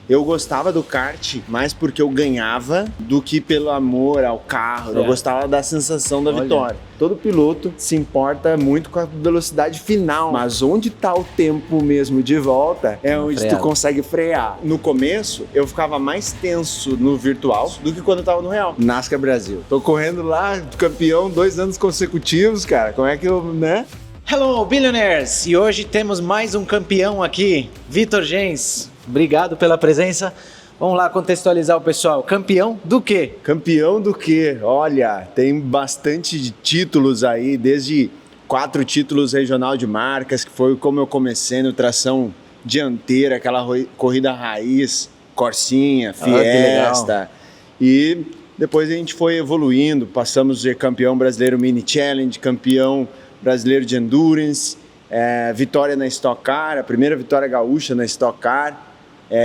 Eu gostava do kart mais porque eu ganhava do que pelo amor ao carro. Eu gostava da sensação da vitória. Todo piloto se importa muito com a velocidade final, mas onde tá o tempo mesmo de volta é onde tu consegue frear. No começo, eu ficava mais tenso no virtual do que quando eu tava no real. NASCAR Brasil. Tô correndo lá, campeão 2 anos consecutivos, cara. Como é que eu, né? Hello, Billionaires! E hoje temos mais um campeão aqui, Vitor Gens. Obrigado pela presença. Vamos lá contextualizar o pessoal. Campeão do quê? Campeão do quê? Olha, tem bastante títulos aí, desde 4 títulos regional de marcas, que foi como eu comecei no tração dianteira, aquela corrida raiz, Corsinha, Fiesta. E depois a gente foi evoluindo, passamos de campeão brasileiro Mini Challenge, campeão brasileiro de Endurance, vitória na Stock Car, a primeira vitória gaúcha na Stock Car,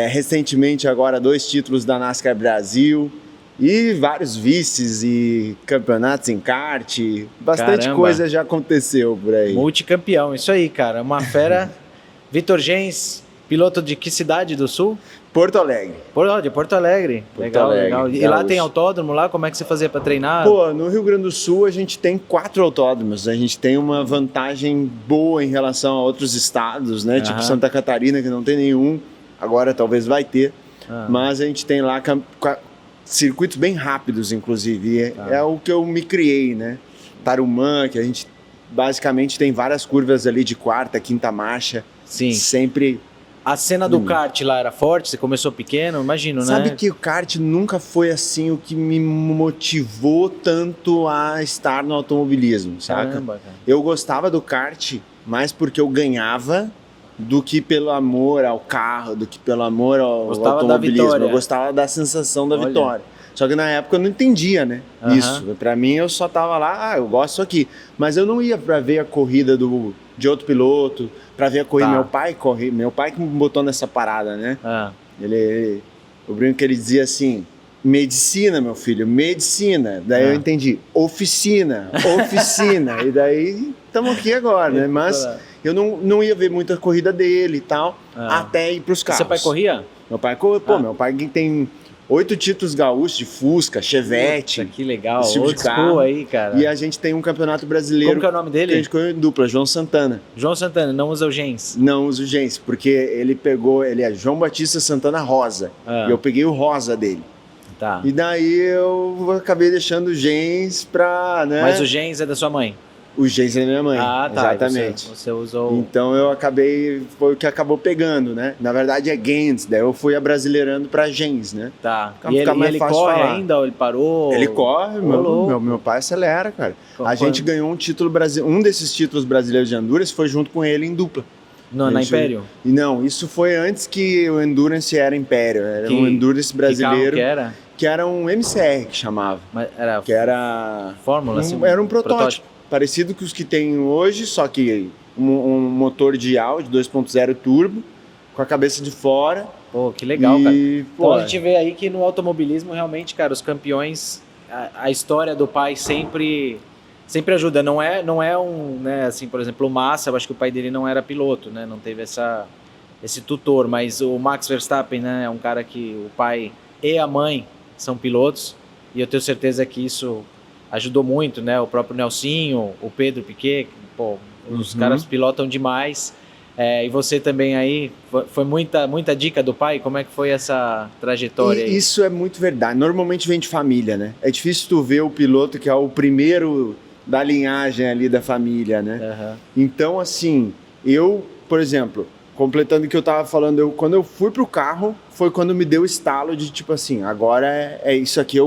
recentemente agora 2 títulos da NASCAR Brasil e vários vices e campeonatos em kart, bastante coisa já aconteceu por aí. Multicampeão, isso aí, cara, uma fera. Vitor Gens, piloto de que cidade do Sul? Porto Alegre. De Porto Alegre. Legal. E lá tem autódromo lá? Como é que você fazia para treinar? Pô, no Rio Grande do Sul a gente tem 4 autódromos. A gente tem uma vantagem boa em relação a outros estados, né? Tipo Santa Catarina, que não tem nenhum. Agora talvez vai ter. Mas a gente tem lá circuitos bem rápidos, inclusive. É o que eu me criei, né? Tarumã, que a gente basicamente tem várias curvas ali de 4ª, 5ª marcha. Sim. Sempre... A cena do kart lá era forte? Você começou pequeno? Imagino, né? Sabe que o kart nunca foi assim o que me motivou tanto a estar no automobilismo, saca? Caramba, cara. Eu gostava do kart mais porque eu ganhava do que pelo amor ao carro, do que pelo amor ao automobilismo. Eu gostava da sensação da vitória. Só que na época eu não entendia, né? Isso. Pra mim eu só tava lá, eu gosto disso aqui. Mas eu não ia pra ver a corrida de outro piloto, pra ver a corrida. Meu pai que me botou nessa parada, né? Eu brinco que ele dizia assim: medicina, meu filho, medicina. Daí eu entendi, oficina. E daí estamos aqui agora, né? Mas eu não ia ver muita corrida dele e tal, até ir pros carros. Seu pai corria? Meu pai tem 8 títulos gaúchos de Fusca, Chevette. Puta, que legal, esse tipo de carro aí, cara. E a gente tem um campeonato brasileiro. Como que é o nome dele? Que a gente correu em dupla, João Santana. João Santana, não usa o Gens? Não usa o Gens, porque ele é João Batista Santana Rosa. E eu peguei o rosa dele. Tá. E daí eu acabei deixando o Gens pra, né? Mas o Gens é da sua mãe? O Gens é da minha mãe. Tá. Exatamente. Você usou... Então eu foi o que acabou pegando, né? Na verdade é Gens, daí eu fui abrasileirando pra Gens, né? Tá. E ele corre ainda ou ele parou? Ele corre, meu pai acelera, cara. A gente ganhou um título brasileiro, um desses títulos brasileiros de Endurance foi junto com ele em dupla. Na Império? Não, isso foi antes que o Endurance era Império, era um Endurance brasileiro. Que carro que era? Que era um MCR que chamava. Mas era Fórmula, assim? Era um protótipo. Parecido com os que tem hoje, só que um motor de Audi 2.0 turbo, com a cabeça de fora. Pô, que legal, cara. Então a gente vê aí que no automobilismo, realmente, cara, os campeões, a história do pai sempre ajuda. Não é um, né, assim, por exemplo, o Massa, eu acho que o pai dele não era piloto, né, não teve esse tutor, mas o Max Verstappen, né, é um cara que o pai e a mãe são pilotos, e eu tenho certeza que isso ajudou muito, né? O próprio Nelsinho, o Pedro Piquet, pô, os caras pilotam demais. E você também aí, foi muita dica do pai? Como é que foi essa trajetória aí? Isso é muito verdade. Normalmente vem de família, né? É difícil tu ver o piloto que é o primeiro da linhagem ali da família, né? Então, assim, eu, por exemplo, completando o que eu tava falando, quando eu fui pro carro, foi quando me deu o estalo de tipo assim, agora é isso aqui,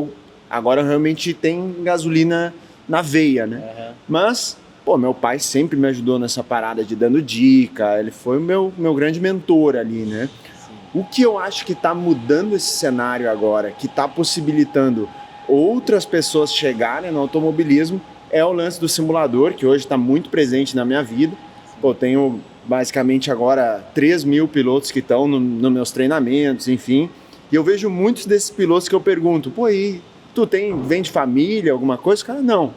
agora realmente tem gasolina na veia, né? Mas, pô, meu pai sempre me ajudou nessa parada de dando dica, ele foi o meu grande mentor ali, né? Sim. O que eu acho que tá mudando esse cenário agora, que tá possibilitando outras pessoas chegarem no automobilismo, é o lance do simulador, que hoje está muito presente na minha vida. Pô, tenho basicamente agora 3.000 pilotos que estão nos meus treinamentos, enfim. E eu vejo muitos desses pilotos que eu pergunto, pô, aí, vem de família, alguma coisa? Cara, não.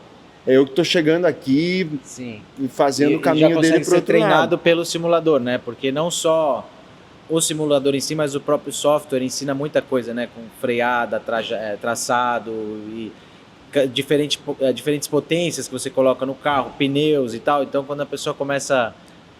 É eu que tô chegando aqui. Sim. E fazendo o caminho dele pro outro lado. Ser treinado pelo simulador, né? Porque não só o simulador em si, mas o próprio software ensina muita coisa, né? Com freada, traçado e diferentes potências que você coloca no carro, pneus e tal. Então, quando a pessoa começa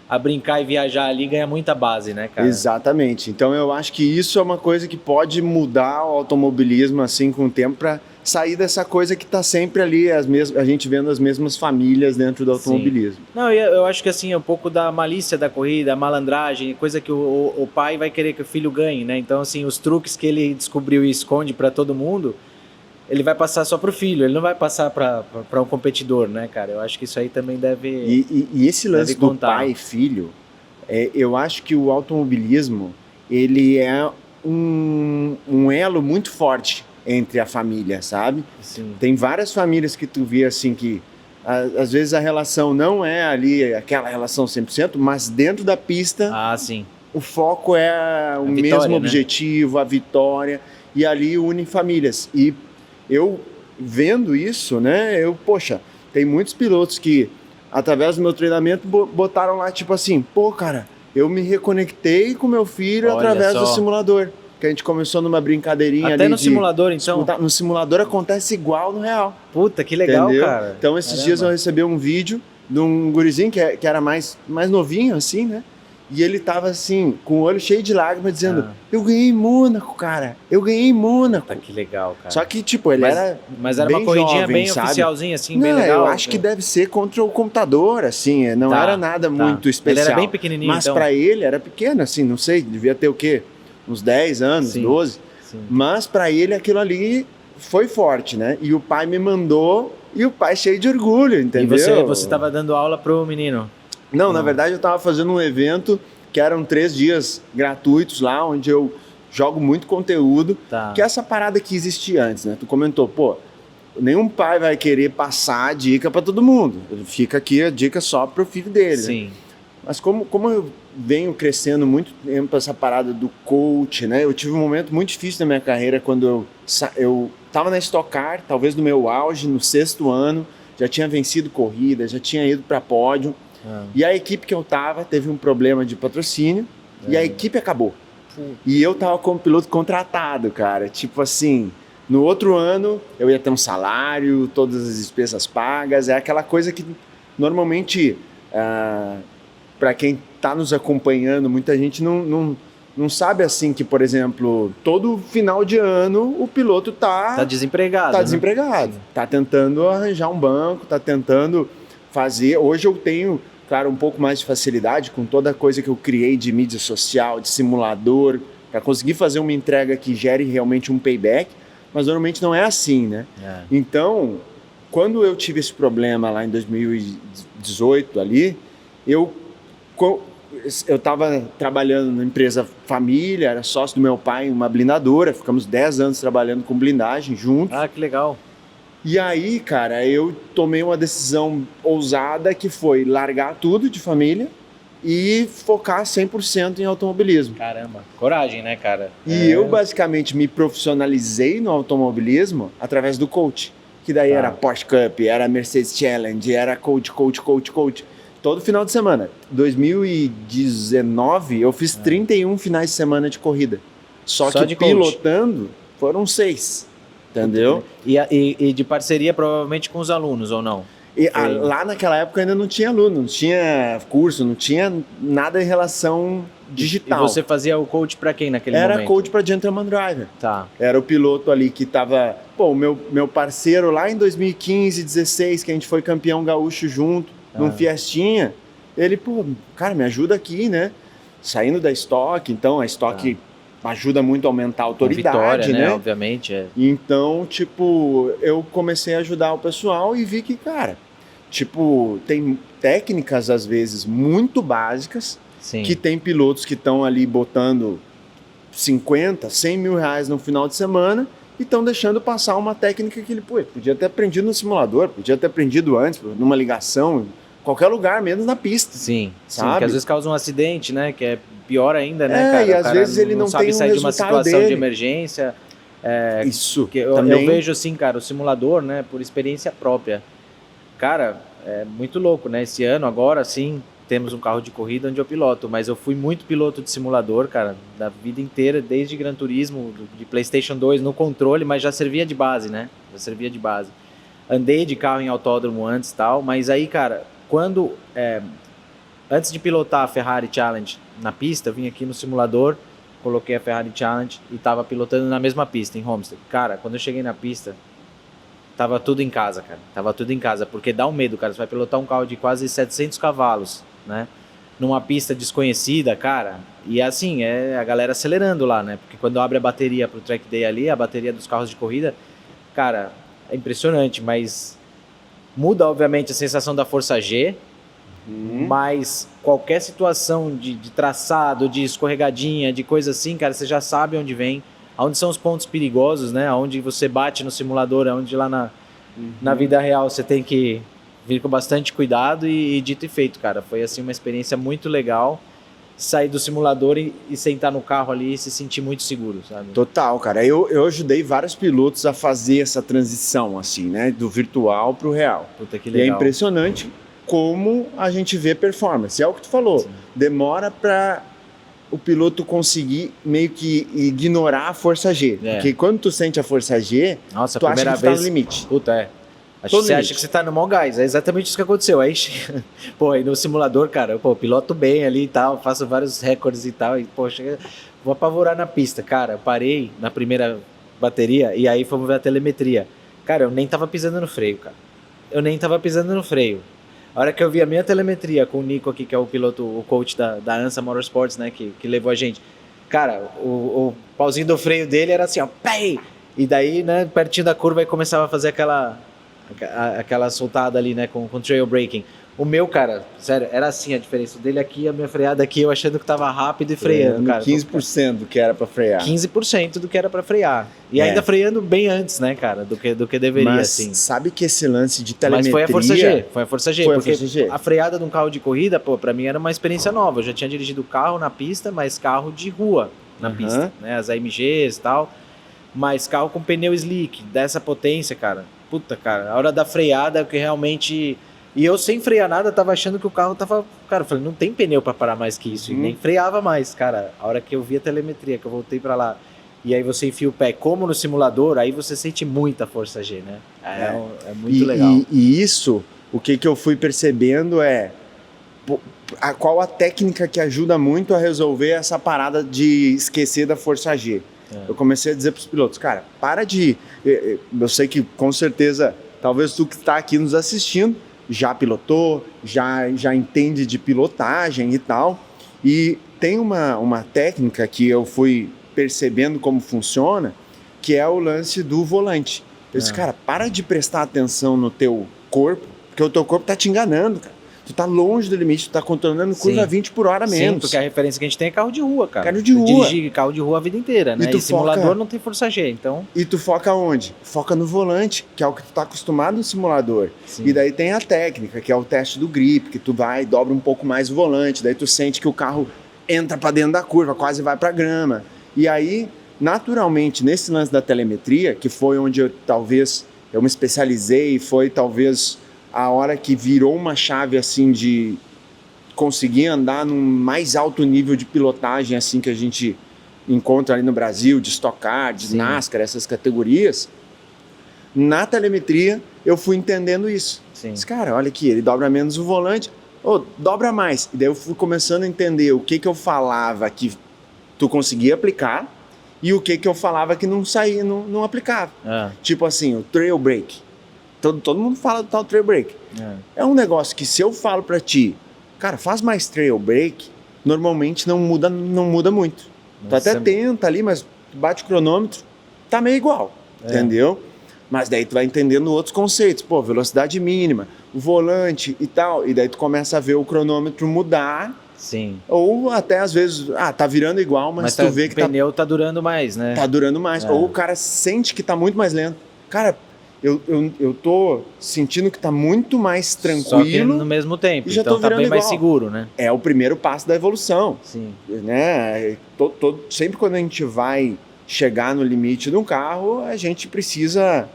a brincar e viajar ali, ganha muita base, né, cara? Exatamente. Então, eu acho que isso é uma coisa que pode mudar o automobilismo, assim, com o tempo, para sair dessa coisa que está sempre ali, a gente vendo as mesmas famílias dentro do automobilismo. Sim. Não, eu acho que assim, é um pouco da malícia da corrida, a malandragem, coisa que o pai vai querer que o filho ganhe, né? Então, assim, os truques que ele descobriu e esconde para todo mundo, ele vai passar só pro filho, ele não vai passar para um competidor, né, cara? Eu acho que isso aí também deve... E esse lance do pai e filho, eu acho que o automobilismo, ele é um elo muito forte entre a família, sabe? Sim. Tem várias famílias que tu vê assim que às vezes a relação não é ali aquela relação 100%, mas dentro da pista sim. O foco é o vitória, mesmo né? objetivo, a vitória, e ali une famílias. E eu vendo isso, né, poxa, tem muitos pilotos que através do meu treinamento botaram lá tipo assim, pô, cara, eu me reconectei com meu filho através do simulador. Que a gente começou numa brincadeirinha até ali. Até no simulador, então? No simulador acontece igual no real. Puta, que legal, entendeu? cara. Então, esses dias eu recebi um vídeo de um gurizinho que era mais novinho, assim, né? E ele tava assim, com o olho cheio de lágrimas, dizendo, eu ganhei em Mônaco, cara. Eu ganhei em Mônaco. Puta, que legal, cara. Só que, tipo, ele era Mas era bem uma corridinha jovem, bem sabe? oficialzinha, assim, não, bem legal. Eu acho que deve ser contra o computador, assim. Não era nada muito especial. Ele era bem pequenininho, mas pra ele era pequeno, assim, não sei, devia ter o quê? Uns 10 anos, 12. Sim. Mas para ele aquilo ali foi forte, né? E o pai me mandou e o pai cheio de orgulho, entendeu? E você estava dando aula pro menino? Não, na verdade eu estava fazendo um evento que eram 3 dias gratuitos lá, onde eu jogo muito conteúdo, que é essa parada que existia antes, né? Tu comentou, pô, nenhum pai vai querer passar a dica para todo mundo. Fica aqui a dica só pro filho dele. Sim. Né? Mas como eu venho crescendo muito tempo essa parada do coach, né? Eu tive um momento muito difícil na minha carreira quando eu tava na Stock Car, talvez no meu auge, no 6º ano, já tinha vencido corrida, já tinha ido para pódio. E a equipe que eu tava teve um problema de patrocínio e a equipe acabou. E eu tava como piloto contratado, cara. Tipo assim, no outro ano eu ia ter um salário, todas as despesas pagas, é aquela coisa que normalmente... para quem está nos acompanhando, muita gente não sabe assim que, por exemplo, todo final de ano o piloto tá desempregado. Tá desempregado. Tá tentando arranjar um banco, tá tentando fazer. Hoje eu tenho, claro, um pouco mais de facilidade com toda a coisa que eu criei de mídia social, de simulador, para conseguir fazer uma entrega que gere realmente um payback, mas normalmente não é assim, né? Então, quando eu tive esse problema lá em 2018 ali, eu estava trabalhando na empresa família, era sócio do meu pai em uma blindadora, ficamos 10 anos trabalhando com blindagem juntos. Que legal. E aí, cara, eu tomei uma decisão ousada que foi largar tudo de família e focar 100% em automobilismo. Caramba, coragem, né, cara? E eu basicamente me profissionalizei no automobilismo através do coach, que daí era Porsche Cup, era Mercedes Challenge, era coach. Todo final de semana. 2019, eu fiz 31 finais de semana de corrida. Só que pilotando foram 6. Entendeu? E de parceria provavelmente com os alunos, ou não? Lá naquela época ainda não tinha aluno, não tinha curso, não tinha nada em relação digital. E você fazia o coach para quem naquele momento? Era coach para Gentleman Driver. Tá. Era o piloto ali que tava... Pô, o meu parceiro lá em 2015, 16, que a gente foi campeão gaúcho junto, num Fiestinha, ele, pô, cara, me ajuda aqui, né? Saindo da Stock, então a Stock ajuda muito a aumentar a autoridade, vitória, né? Obviamente. Então, tipo, eu comecei a ajudar o pessoal e vi que, cara, tipo, tem técnicas, às vezes, muito básicas, que tem pilotos que estão ali botando 50, 100 mil reais no final de semana e estão deixando passar uma técnica que ele podia ter aprendido no simulador, podia ter aprendido antes, numa ligação, qualquer lugar, menos na pista. Sim, sabe? Que às vezes causa um acidente, né? Que é pior ainda, né, cara? E às vezes ele não sabe tem sair de uma situação de emergência. Isso, que eu vejo assim, cara, o simulador, né, por experiência própria. Cara, é muito louco, né? Esse ano agora, assim, temos um carro de corrida onde eu piloto, mas eu fui muito piloto de simulador, cara, da vida inteira, desde Gran Turismo, de PlayStation 2 no controle, mas já servia de base, né? Já servia de base. Andei de carro em autódromo antes e tal, mas aí, cara, antes de pilotar a Ferrari Challenge na pista, eu vim aqui no simulador, coloquei a Ferrari Challenge e tava pilotando na mesma pista, em Homestead. Cara, quando eu cheguei na pista, tava tudo em casa, cara. Tava tudo em casa, porque dá um medo, cara. Você vai pilotar um carro de quase 700 cavalos, né? Numa pista desconhecida, cara. E assim, é a galera acelerando lá, né? Porque quando abre a bateria pro track day ali, a bateria dos carros de corrida, cara, é impressionante, mas muda, obviamente, a sensação da força G, mas qualquer situação de traçado, de escorregadinha, de coisa assim, cara, você já sabe onde vem. Onde são os pontos perigosos, né? Onde você bate no simulador, onde lá na vida real você tem que vir com bastante cuidado e dito e feito, cara. Foi assim uma experiência muito legal sair do simulador e sentar no carro ali e se sentir muito seguro, sabe? Total, cara. Eu ajudei vários pilotos a fazer essa transição, assim, né? Do virtual pro real. Puta, que legal. E é impressionante como a gente vê performance. É o que tu falou. Sim. Demora para o piloto conseguir meio que ignorar a força G. Porque quando tu sente a força G, nossa, tu acha que tu tá no limite. Puta, você acha que você tá no mau gás. É exatamente isso que aconteceu. Aí, pô, aí no simulador, cara, pô, piloto bem ali e tal, faço vários recordes e tal, e, poxa, vou apavorar na pista. Cara, eu parei na primeira bateria e aí fomos ver a telemetria. Cara, eu nem tava pisando no freio, cara. A hora que eu vi a minha telemetria com o Nico aqui, que é o piloto, o coach da ANSA Motorsports, né, que levou a gente. Cara, o pauzinho do freio dele era assim, ó, pei! E daí, né, pertinho da curva, aí começava a fazer aquela soltada ali, né, com trail braking. O meu, cara, sério, era assim a diferença. O dele aqui, a minha freada aqui, eu achando que tava rápido e freando, cara. 15% do que era pra frear. 15% do que era pra frear. E ainda freando bem antes, né, cara, do que deveria, mas, assim. Sabe que esse lance de telemetria... Mas foi a força G, porque a força G. A freada de um carro de corrida, pô, pra mim era uma experiência nova. Eu já tinha dirigido carro na pista, mas carro de rua na pista, né, as AMGs e tal. Mas carro com pneu slick, dessa potência, cara. Puta, cara, a hora da freada, que realmente... E eu sem frear nada, tava achando que o carro tava... Cara, eu falei, não tem pneu pra parar mais que isso. E nem freava mais, cara. A hora que eu vi a telemetria, que eu voltei pra lá, e aí você enfia o pé, como no simulador, aí você sente muita força G, né? É muito legal. E isso, o que eu fui percebendo qual a técnica que ajuda muito a resolver essa parada de esquecer da força G. Eu comecei a dizer pros pilotos, cara, para de... Eu sei que, com certeza, talvez tu que está aqui nos assistindo, já pilotou, já entende de pilotagem e tal, e tem uma técnica que eu fui percebendo como funciona, que é o lance do volante. Eu disse, cara, para de prestar atenção no teu corpo, porque o teu corpo tá te enganando, cara. Tu tá longe do limite, tu tá controlando curva 20 por hora menos. Sim, porque a referência que a gente tem é carro de rua, cara. Carro de rua. Dirigir carro de rua a vida inteira, né? E simulador não tem força G, então... E tu foca onde? Foca no volante, que é o que tu tá acostumado no simulador. Sim. E daí tem a técnica, que é o teste do grip, que tu vai, dobra um pouco mais o volante, daí tu sente que o carro entra pra dentro da curva, quase vai pra grama. E aí, naturalmente, nesse lance da telemetria, que foi onde eu me especializei, foi talvez... a hora que virou uma chave assim de conseguir andar num mais alto nível de pilotagem assim que a gente encontra ali no Brasil, de Stock Car, de NASCAR, essas categorias, na telemetria eu fui entendendo isso. Mas, cara, olha aqui, ele dobra menos o volante, dobra mais. E daí eu fui começando a entender o que eu falava que tu conseguia aplicar e o que eu falava que não saía, não aplicava. Tipo assim, o trail brake. Todo mundo fala do tal trail brake. É um negócio que se eu falo pra ti, cara, faz mais trail brake, normalmente não muda muito. Tu até tenta ali, mas bate o cronômetro, tá meio igual, entendeu? Mas daí tu vai entendendo outros conceitos, pô, velocidade mínima, o volante e tal, e daí tu começa a ver o cronômetro mudar. Sim. Ou até às vezes, tá virando igual, mas tu vê que o pneu tá durando mais, né? Tá durando mais. Ou o cara sente que tá muito mais lento. Cara, eu tô sentindo que tá muito mais tranquilo. Só que no mesmo tempo, e já então tô virando tá bem igual. Mais seguro, né? É o primeiro passo da evolução. Sim. Né? Sempre quando a gente vai chegar no limite de um carro, a gente precisa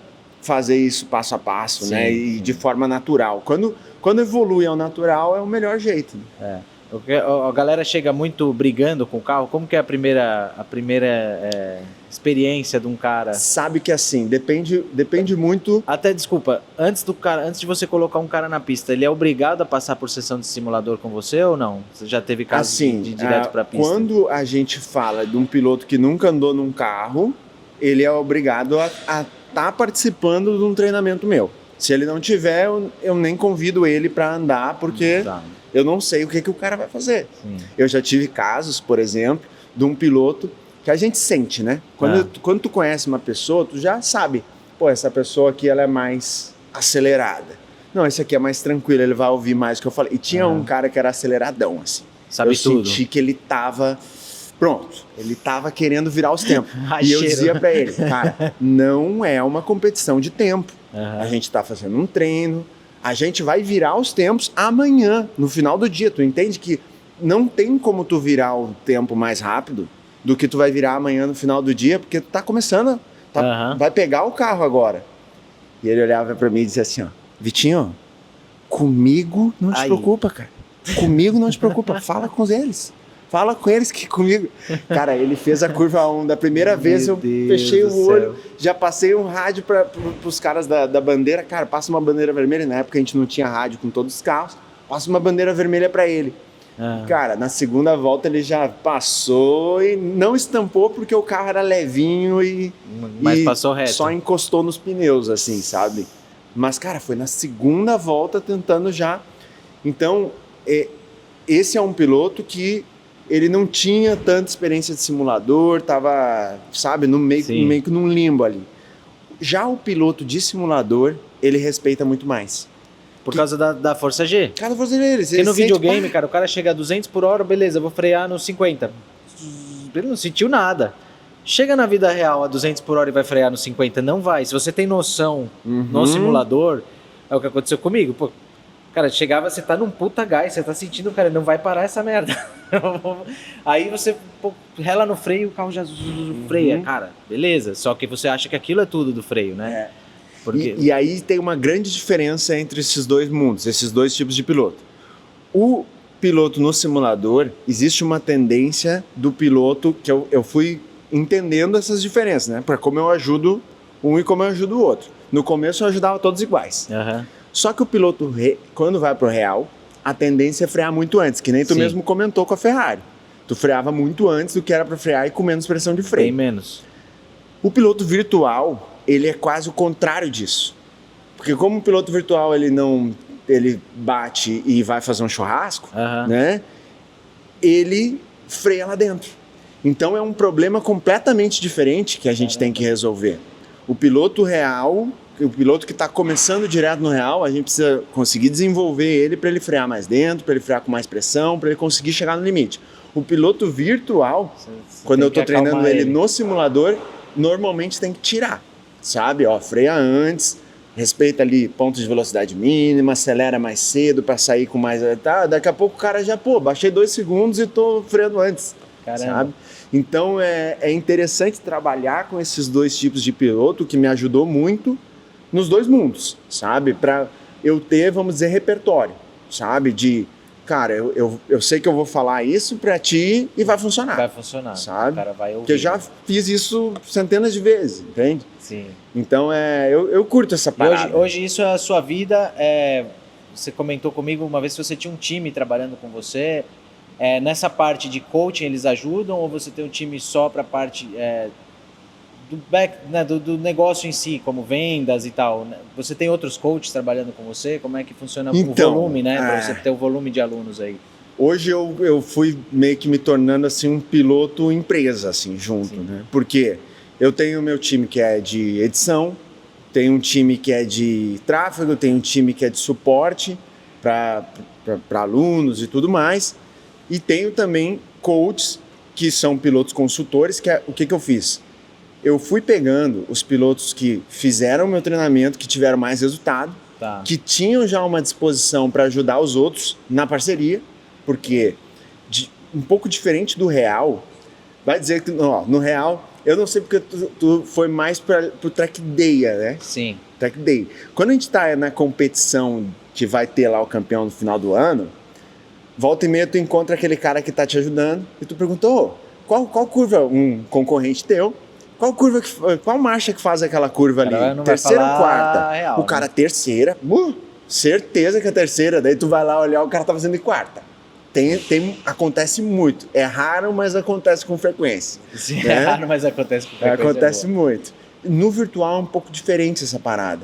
fazer isso passo a passo, né? E de forma natural. Quando Quando evolui ao natural, é o melhor jeito. É. A galera chega muito brigando com o carro. Como que é a primeira experiência de um cara? Sabe que assim, depende muito... Até, desculpa, antes de você colocar um cara na pista, ele é obrigado a passar por sessão de simulador com você ou não? Você já teve caso assim, de direto pra pista? Quando a gente fala de um piloto que nunca andou num carro, ele é obrigado a estar participando de um treinamento meu. Se ele não tiver, eu nem convido ele para andar, porque eu não sei o que o cara vai fazer. Sim. Eu já tive casos, por exemplo, de um piloto que a gente sente, né? Quando tu conhece uma pessoa, tu já sabe, pô, essa pessoa aqui ela é mais acelerada. Não, esse aqui é mais tranquilo, ele vai ouvir mais o que eu falei. E tinha um cara que era aceleradão, assim. Sabe tudo. Eu senti que ele tava... Pronto, ele tava querendo virar os tempos. E eu dizia pra ele, cara, não é uma competição de tempo. A gente tá fazendo um treino, a gente vai virar os tempos amanhã, no final do dia. Tu entende que não tem como tu virar o tempo mais rápido do que tu vai virar amanhã no final do dia, porque tu tá começando, vai pegar o carro agora. E ele olhava pra mim e dizia assim, ó, Vitinho, comigo não te preocupa, cara. Comigo não te preocupa, fala com eles. Fala com eles que comigo... Cara, ele fez a curva 1. Da primeira vez eu fechei o olho, já passei um rádio para os caras da bandeira. Cara, passa uma bandeira vermelha. Na época a gente não tinha rádio com todos os carros. Passa uma bandeira vermelha para ele. Cara, na segunda volta ele já passou e não estampou porque o carro era levinho mas passou reto. Só encostou nos pneus, assim, sabe? Mas, cara, foi na segunda volta tentando já... Então, esse é um piloto que ele não tinha tanta experiência de simulador, tava, sabe, meio que num limbo ali. Já o piloto de simulador, ele respeita muito mais. Por causa da Força G? Cada Força G, porque no videogame, cara, o cara chega a 200 por hora, beleza, eu vou frear no 50. Ele não sentiu nada. Chega na vida real a 200 por hora e vai frear no 50, não vai. Se você tem noção no simulador, é o que aconteceu comigo, pô. Cara, chegava, você tá num puta gás, você tá sentindo, cara, não vai parar essa merda. Aí você rela no freio, o carro já freia. Cara, beleza, só que você acha que aquilo é tudo do freio, né? Porque... E aí tem uma grande diferença entre esses dois mundos, esses dois tipos de piloto. O piloto no simulador, existe uma tendência do piloto, que eu fui entendendo essas diferenças, né? Para como eu ajudo um e como eu ajudo o outro. No começo eu ajudava todos iguais. Só que o piloto, quando vai pro real, a tendência é frear muito antes, que nem tu mesmo comentou com a Ferrari. Tu freava muito antes do que era para frear e com menos pressão de freio. Bem menos. O piloto virtual, ele é quase o contrário disso. Porque como o piloto virtual, ele bate e vai fazer um churrasco, né? Ele freia lá dentro. Então é um problema completamente diferente que a gente tem que resolver. O piloto real... O piloto que está começando direto no real, a gente precisa conseguir desenvolver ele para ele frear mais dentro, para ele frear com mais pressão, para ele conseguir chegar no limite. O piloto virtual, quando eu estou treinando ele no simulador, normalmente tem que tirar, sabe? Ó, freia antes, respeita ali pontos de velocidade mínima, acelera mais cedo para sair com mais... Tá, daqui a pouco o cara já, baixei 2 segundos e estou freando antes, sabe? Então é interessante trabalhar com esses dois tipos de piloto, que me ajudou muito nos dois mundos, sabe? Para eu ter, vamos dizer, repertório, sabe? De, cara, eu sei que eu vou falar isso para ti e vai funcionar. Vai funcionar, sabe? O cara vai ouvir. Porque eu já fiz isso centenas de vezes, entende? Sim. Então, eu curto essa parada. Hoje isso é a sua vida. Você comentou comigo uma vez que você tinha um time trabalhando com você. Nessa parte de coaching eles ajudam ou você tem um time só para a parte... do negócio em si, como vendas e tal. Você tem outros coaches trabalhando com você? Como é que funciona o volume, né? Para você ter o volume de alunos aí. Hoje eu fui meio que me tornando assim um piloto empresa, assim, junto, né? Porque eu tenho o meu time que é de edição, tenho um time que é de tráfego, tenho um time que é de suporte para alunos e tudo mais. E tenho também coaches que são pilotos consultores, que o que eu fiz? Eu fui pegando os pilotos que fizeram o meu treinamento, que tiveram mais resultado, que tinham já uma disposição para ajudar os outros na parceria, porque um pouco diferente do real, vai dizer que no real Eu não sei porque tu foi mais pro track day, né? Sim. Track day. Quando a gente tá na competição que vai ter lá o campeão no final do ano, volta e meia tu encontra aquele cara que tá te ajudando e tu perguntou, qual curva, um concorrente teu, qual marcha que faz aquela curva ali? Terceira ou quarta? Real, o cara, terceira, certeza que é terceira, daí tu vai lá olhar, o cara tá fazendo de quarta. Acontece muito. É raro, mas acontece com frequência. Sim, né? É raro, mas acontece com frequência. Acontece muito. No virtual é um pouco diferente essa parada.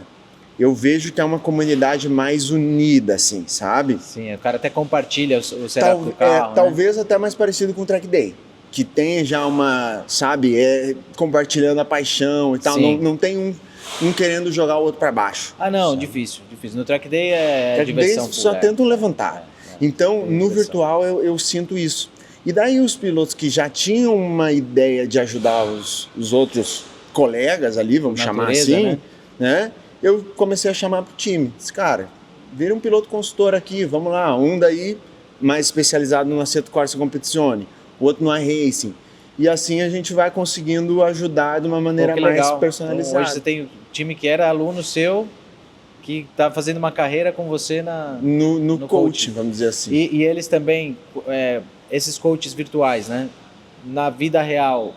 Eu vejo que é uma comunidade mais unida, assim, sabe? Sim, o cara até compartilha o setup do carro, né? Talvez até mais parecido com o Track Day. Que tem já uma, sabe, compartilhando a paixão e tal. Não tem um querendo jogar o outro para baixo. Ah, não, difícil. No Track Day Track diversão. Day só tentam levantar. Então, no virtual eu sinto isso. E daí os pilotos que já tinham uma ideia de ajudar os outros colegas ali, vamos chamar assim, né? Eu comecei a chamar pro time. Disse, cara, vira um piloto consultor aqui, vamos lá. Um daí mais especializado no Assetto Corsa Competizione, o outro no iRacing. E assim a gente vai conseguindo ajudar de uma maneira mais personalizada. Então, hoje você tem um time que era aluno seu, que está fazendo uma carreira com você no coaching, vamos dizer assim. E eles também, esses coaches virtuais, né? Na vida real,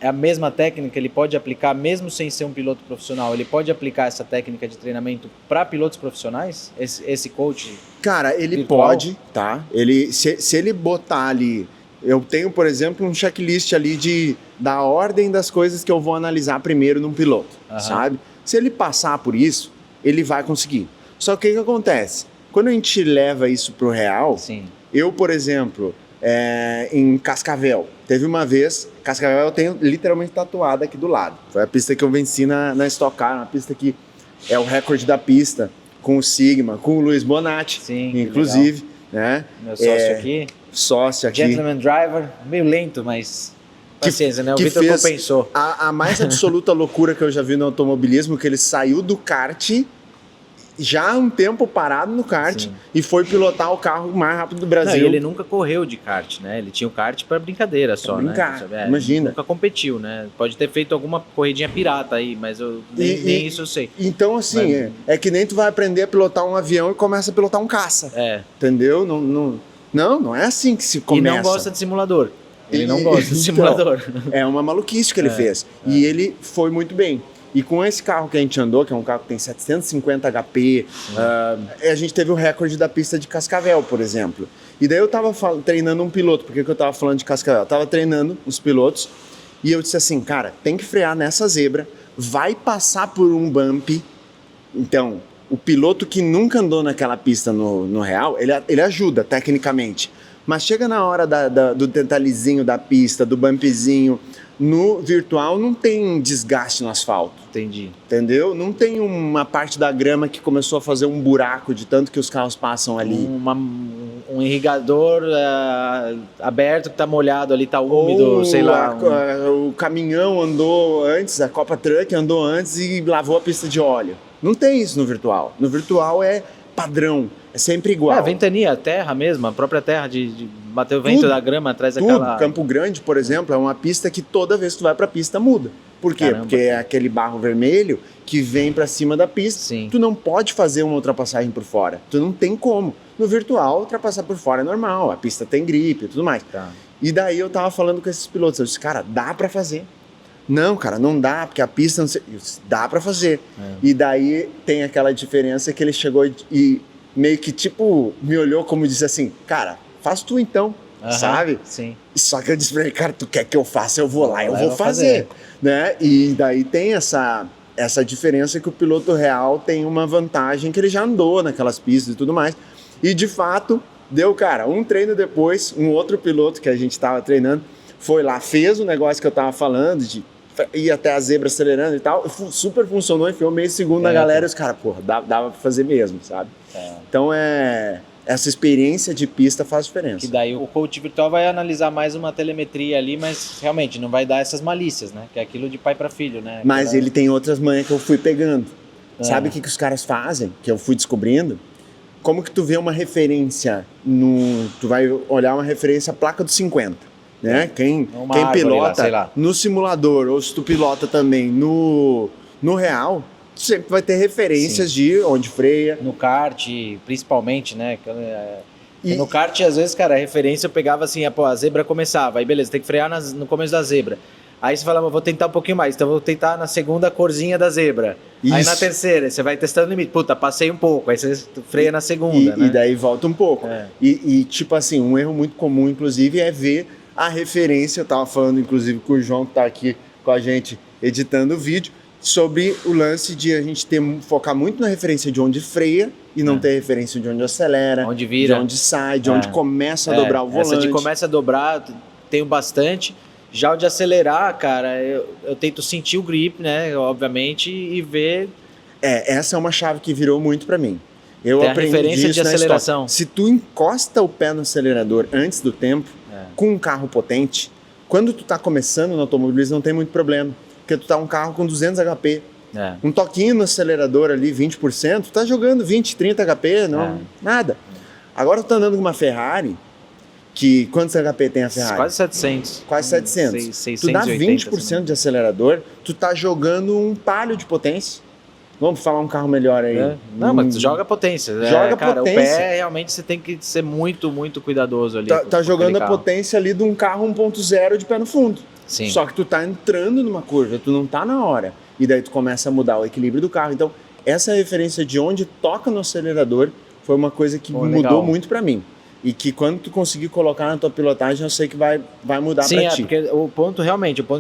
é a mesma técnica, ele pode aplicar, mesmo sem ser um piloto profissional, ele pode aplicar essa técnica de treinamento para pilotos profissionais? Esse coach? Cara, ele virtual? Pode, tá? Se ele botar ali... Eu tenho, por exemplo, um checklist ali da ordem das coisas que eu vou analisar primeiro num piloto, sabe? Se ele passar por isso, ele vai conseguir. Só que o que acontece? Quando a gente leva isso pro real, Sim. Eu, por exemplo, em Cascavel, teve uma vez, Cascavel eu tenho literalmente tatuado aqui do lado. Foi a pista que eu venci na Stock Car, uma pista que é o recorde da pista, com o Sigma, com o Luiz Bonatti, sim, inclusive. Né? Meu sócio aqui. Sócio aqui. Gentleman driver, meio lento, mas paciência, né? O Vitor compensou. A mais absoluta loucura que eu já vi no automobilismo, que ele saiu do kart, já há um tempo parado no kart, e foi pilotar o carro mais rápido do Brasil. Não, e ele nunca correu de kart, né? Ele tinha o kart para brincadeira só, brincar, né? Imagina. Nunca competiu, né? Pode ter feito alguma corridinha pirata aí, mas nem isso eu sei. Então, assim, é que nem tu vai aprender a pilotar um avião e começa a pilotar um caça. Entendeu? Não é assim que se começa. E não gosta de simulador. Ele não gosta de simulador. É uma maluquice que ele fez. E ele foi muito bem. E com esse carro que a gente andou, que é um carro que tem 750 HP, a gente teve o recorde da pista de Cascavel, por exemplo. E daí eu tava treinando um piloto. Por que eu tava falando de Cascavel? Eu tava treinando os pilotos e eu disse assim, cara, tem que frear nessa zebra, vai passar por um bump. Então, o piloto que nunca andou naquela pista no real, ele ajuda tecnicamente. Mas chega na hora do detalhezinho da pista, do bumpzinho, no virtual não tem desgaste no asfalto. Entendi. Entendeu? Não tem uma parte da grama que começou a fazer um buraco de tanto que os carros passam ali. Um irrigador aberto que tá molhado ali, tá úmido, sei lá. O caminhão andou antes, a Copa Truck andou antes e lavou a pista de óleo. Não tem isso no virtual. No virtual é padrão, é sempre igual. A ventania, a terra mesmo, a própria terra de bater o vento da grama atrás daquela... Campo Grande, por exemplo, é uma pista que toda vez que tu vai pra pista muda. Por quê? Porque é aquele barro vermelho que vem pra cima da pista. Sim. Tu não pode fazer uma ultrapassagem por fora. Tu não tem como. No virtual, ultrapassar por fora é normal. A pista tem gripe e tudo mais. Tá. E daí eu tava falando com esses pilotos. Eu disse, cara, dá pra fazer. Não, cara, não dá, porque a pista não sei... Dá pra fazer. E daí tem aquela diferença que ele chegou e meio que tipo me olhou como disse assim, cara, faz tu então. Sabe? Sim. Só que eu disse pra ele, cara, tu quer que eu faça? Eu vou lá, eu vou fazer. Né? E daí tem essa diferença que o piloto real tem uma vantagem que ele já andou naquelas pistas e tudo mais. E de fato, deu, cara, um treino depois, um outro piloto que a gente tava treinando, foi lá, fez o negócio que eu tava falando, de ir até a zebra acelerando e tal, super funcionou, enfiou meio segundo na galera e os caras, porra, dava pra fazer mesmo, sabe? Então essa experiência de pista faz diferença. Que daí o coach virtual vai analisar mais uma telemetria ali, mas realmente não vai dar essas malícias, né? Que é aquilo de pai para filho, né? Mas ele tem outras manhas que eu fui pegando. Sabe o que os caras fazem? Que eu fui descobrindo? Como que tu vê uma referência tu vai olhar uma referência placa do 50. né? Quem árvore pilota lá. No simulador, ou se tu pilota também no real, tu sempre vai ter referências de onde freia. No kart, principalmente, né? No kart, às vezes, cara, a referência eu pegava assim, a zebra começava, aí beleza, tem que frear no começo da zebra. Aí você falava, vou tentar um pouquinho mais, então vou tentar na segunda corzinha da zebra. Isso. Aí na terceira, você vai testando o limite. Puta, passei um pouco, aí você freia na segunda, né? E daí volta um pouco. E tipo assim, um erro muito comum, inclusive, é ver a referência. Eu tava falando, inclusive, com o João, que tá aqui com a gente editando o vídeo, sobre o lance de a gente focar muito na referência de onde freia e não ter referência de onde acelera, onde vira, de onde sai, de onde começa a dobrar o volante. Essa de começa a dobrar, tenho bastante. Já o de acelerar, cara, eu tento sentir o grip, né, obviamente, e ver... Essa é uma chave que virou muito pra mim. Eu tem a aprendi referência isso de aceleração. Se tu encosta o pé no acelerador antes do tempo, com um carro potente, quando tu tá começando no automobilismo não tem muito problema, porque tu tá um carro com 200 HP. Um toquinho no acelerador ali, 20%, tu tá jogando 20, 30 HP, nada. Agora tu tá andando com uma Ferrari, que quantos HP tem a Ferrari? Quase 700. Quase 700. 680, tu dá 20% de acelerador, tu tá jogando um palio de potência. Vamos falar um carro melhor aí. Não, mas joga potência. Joga cara, potência. O pé, realmente, você tem que ser muito, muito cuidadoso ali. Tá jogando a potência ali de um carro 1.0 de pé no fundo. Sim. Só que tu tá entrando numa curva, tu não tá na hora. E daí tu começa a mudar o equilíbrio do carro. Então, essa referência de onde toca no acelerador foi uma coisa que mudou muito pra mim. E que quando tu conseguir colocar na tua pilotagem, eu sei que vai mudar pra ti. Sim, porque o ponto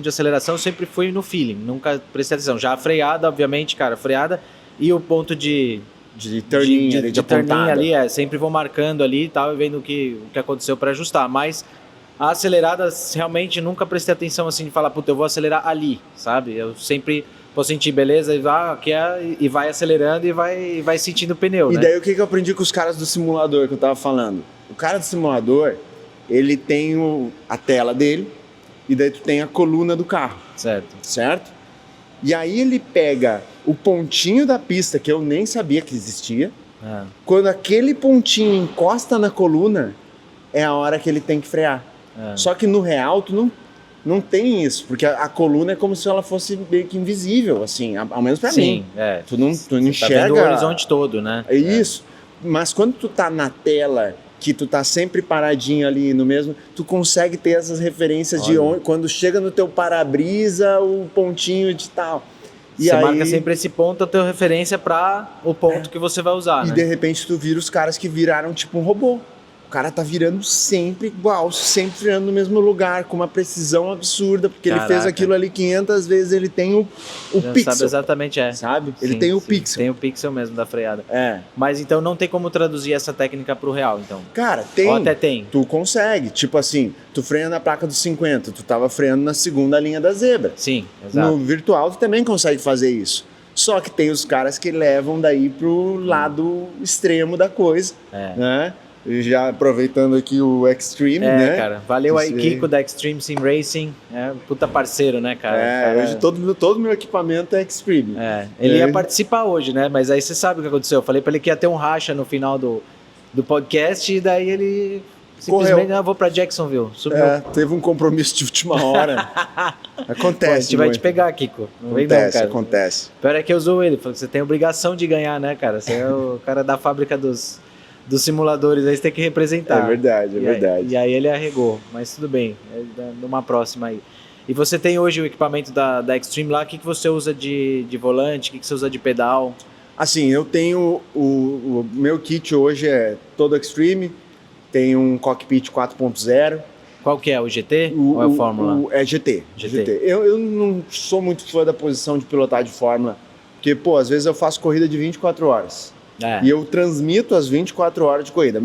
de aceleração sempre foi no feeling, nunca prestei atenção. Já a freada, obviamente, cara, freada e o ponto de turninho ali, sempre vou marcando ali e tal, e vendo o que aconteceu para ajustar. Mas a acelerada, realmente, nunca prestei atenção assim, de falar, puta, eu vou acelerar ali, sabe? Eu sempre vou sentir, beleza, e vai acelerando e vai sentindo o pneu, E né? daí o que eu aprendi com os caras do simulador que eu tava falando? O cara do simulador, ele tem a tela dele e daí tu tem a coluna do carro. Certo? E aí ele pega o pontinho da pista, que eu nem sabia que existia. Quando aquele pontinho encosta na coluna, é a hora que ele tem que frear. Só que no real, tu não tem isso, porque a coluna é como se ela fosse meio que invisível, assim, ao menos pra mim. Tu não enxerga... Tá vendo o horizonte todo, né? É isso. Mas quando tu tá na tela, que tu tá sempre paradinho ali no mesmo, tu consegue ter essas referências de onde, quando chega no teu para-brisa, o pontinho de tal. E você marca sempre esse ponto, a tua referência para o ponto que você vai usar, né? E de repente tu vira os caras que viraram tipo um robô. O cara tá virando sempre igual, sempre virando no mesmo lugar, com uma precisão absurda, porque ele fez aquilo ali 500 vezes, ele tem o pixel. Sabe exatamente, sabe? Ele tem o pixel. Tem o pixel mesmo da freada. Mas então não tem como traduzir essa técnica pro real, então? Cara, tem. Ou até tem. Tu consegue. Tipo assim, tu freia na placa dos 50, tu tava freando na segunda linha da zebra. Sim, exato. No virtual tu também consegue fazer isso. Só que tem os caras que levam daí pro lado extremo da coisa, né? Já aproveitando aqui o Extreme, né? Cara, valeu aí, Kiko da Extreme Sim Racing, puta parceiro, né, cara? Hoje todo meu equipamento é Extreme. Ele ia participar hoje, né? Mas aí você sabe o que aconteceu. Eu falei pra ele que ia ter um racha no final do podcast e daí ele simplesmente, vou pra Jacksonville. Subiu. Teve um compromisso de última hora. Acontece. Pô, a gente vai te pegar, Kiko. Acontece. Pior é que eu usou ele, falou que você tem obrigação de ganhar, né, cara? Você é o cara da fábrica dos simuladores, aí você tem que representar. É verdade. E aí ele arregou, mas tudo bem, numa próxima aí. E você tem hoje o equipamento da Extreme lá, o que você usa de volante, o que você usa de pedal? Assim, eu tenho o meu kit hoje é todo Extreme, tem um cockpit 4.0. Qual que é, o GT ou é o Fórmula? É GT. Eu não sou muito fã da posição de pilotar de Fórmula, porque, às vezes eu faço corrida de 24 horas. E eu transmito as 24 horas de corrida.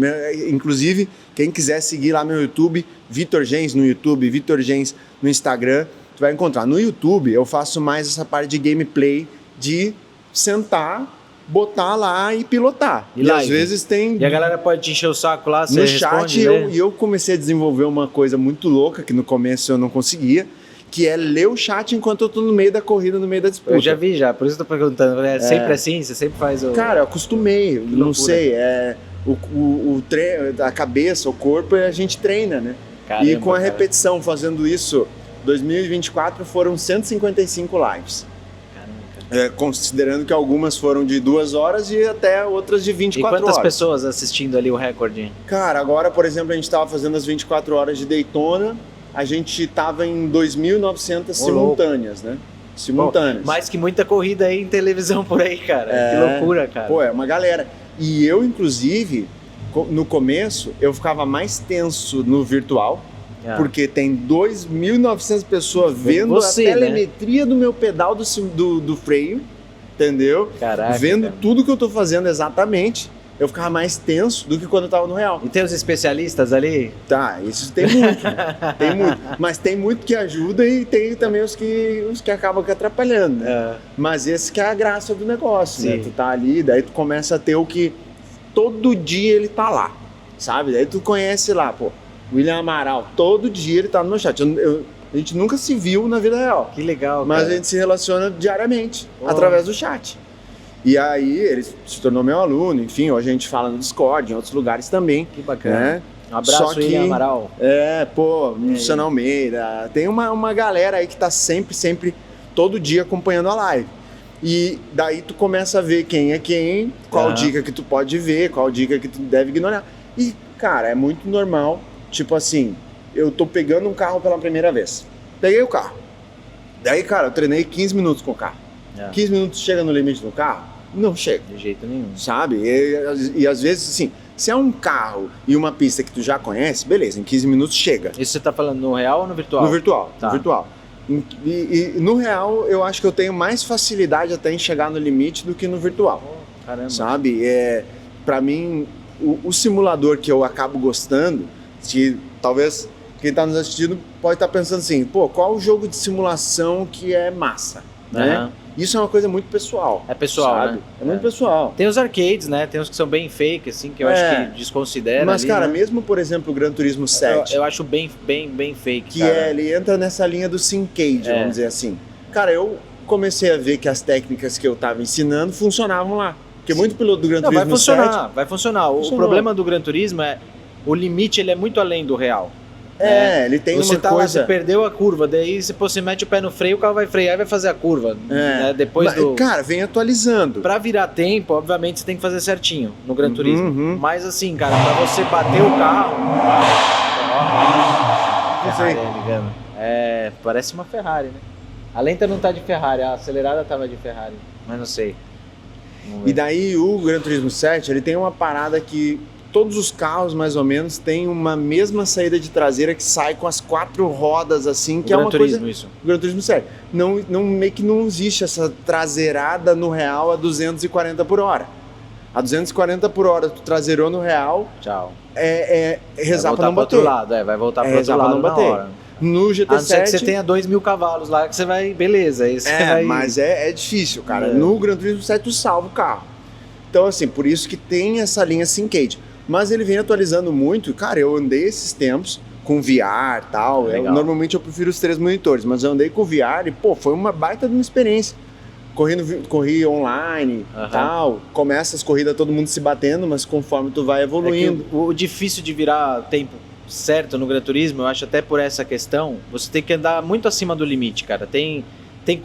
Inclusive, quem quiser seguir lá meu YouTube, Vitor Gens no YouTube, Vitor Gens no Instagram, tu vai encontrar. No YouTube eu faço mais essa parte de gameplay, de sentar, botar lá e pilotar. E às vezes tem... E a galera pode te encher o saco lá, você no chat, eu comecei a desenvolver uma coisa muito louca, que no começo eu não conseguia, que é ler o chat enquanto eu tô no meio da corrida, no meio da disputa. Eu já vi, por isso eu tô perguntando. Sempre assim? Você sempre faz o... Cara, eu acostumei, não sei, a cabeça, o corpo, a gente treina, né? Caramba, e com a repetição, fazendo isso, 2024 foram 155 lives. Considerando que algumas foram de 2 horas e até outras de 24 horas. E quantas pessoas assistindo ali o recorde? Cara, agora, por exemplo, a gente estava fazendo as 24 horas de Daytona, a gente estava em 2.900 simultâneas, né? Simultâneas. Mais que muita corrida aí em televisão por aí, cara. Que loucura, cara. Pô, é uma galera. E eu, inclusive, no começo, eu ficava mais tenso no virtual, porque tem 2.900 pessoas vendo você, a telemetria, né, do meu pedal do freio, entendeu? Caraca, vendo tudo que eu tô fazendo exatamente. Eu ficava mais tenso do que quando eu tava no real. E tem os especialistas ali? Tá, isso tem muito. Tem muito. Mas tem muito que ajuda e tem também os que acabam atrapalhando, né? Mas esse que é a graça do negócio, né? Tu tá ali, daí tu começa a ter o que todo dia ele tá lá, sabe? Daí tu conhece lá, pô, William Amaral, todo dia ele tá no meu chat. A gente nunca se viu na vida real. Que legal, mas cara. A gente se relaciona diariamente, através do chat. E aí ele se tornou meu aluno, enfim, hoje a gente fala no Discord, em outros lugares também. Que bacana. Né? Um abraço, William Amaral. Luciano Almeida, tem uma galera aí que tá sempre, todo dia acompanhando a live. E daí tu começa a ver quem é quem, qual dica que tu pode ver, qual dica que tu deve ignorar. E, cara, é muito normal, tipo assim, eu tô pegando um carro pela primeira vez. Peguei o carro. Daí, cara, eu treinei 15 minutos com o carro. 15 minutos chega no limite do carro? Não chega. De jeito nenhum. Sabe? E às vezes, assim, se é um carro e uma pista que tu já conhece, beleza, em 15 minutos chega. Isso você tá falando no real ou no virtual? No virtual, no virtual. E no real, eu acho que eu tenho mais facilidade até em chegar no limite do que no virtual. Caramba. Sabe? Pra mim, o simulador que eu acabo gostando, que talvez quem tá nos assistindo pode estar pensando assim, pô, qual o jogo de simulação que é massa? Né? Isso é uma coisa muito pessoal. É pessoal, sabe? né? É muito pessoal. Tem os arcades, né? Tem uns que são bem fake, assim, que eu acho que desconsidera. Mas, ali, cara, né? mesmo, por exemplo, o Gran Turismo 7... Eu acho bem fake, que cara. ele entra nessa linha do Syncade, vamos dizer assim. Cara, eu comecei a ver que as técnicas que eu tava ensinando funcionavam lá. Porque muito piloto do Gran Turismo 7... Vai funcionar. O problema do Gran Turismo é... O limite, ele é muito além do real. Ele tem você uma tá coisa... Lá, você perdeu a curva, daí você mete o pé no freio, o carro vai frear e vai fazer a curva. Né? Depois Cara, vem atualizando. Pra virar tempo, obviamente, você tem que fazer certinho no Gran Turismo. Mas assim, cara, pra você bater o carro... Ferrari ligando. Parece uma Ferrari, né? A lenta não tá de Ferrari, a acelerada tava de Ferrari. Mas não sei. E daí o Gran Turismo 7, ele tem uma parada que... Todos os carros, mais ou menos, têm uma mesma saída de traseira que sai com as 4 rodas, assim, que é uma coisa... Isso. O Gran Turismo 7. Meio que não existe essa traseirada no real a 240 por hora. A 240 por hora, tu traseirou no real... Tchau. Rezar pra não bater. Vai voltar pro outro lado, vai voltar pro outro lado não bater. na hora. No GT7... A não ser que você tenha 2.000 cavalos lá, que você vai... Beleza. Mas é difícil, cara. No Gran Turismo 7, tu salva o carro. Então, assim, por isso que tem essa linha Syncade. Mas ele vem atualizando muito. Cara, eu andei esses tempos com VR e tal. Normalmente eu prefiro os 3 monitores, mas eu andei com VR e, pô, foi uma baita de uma experiência. Corri online e tal. Começa as corridas todo mundo se batendo, mas conforme tu vai evoluindo. O difícil de virar tempo certo no Gran Turismo, eu acho até por essa questão, você tem que andar muito acima do limite, cara. Tem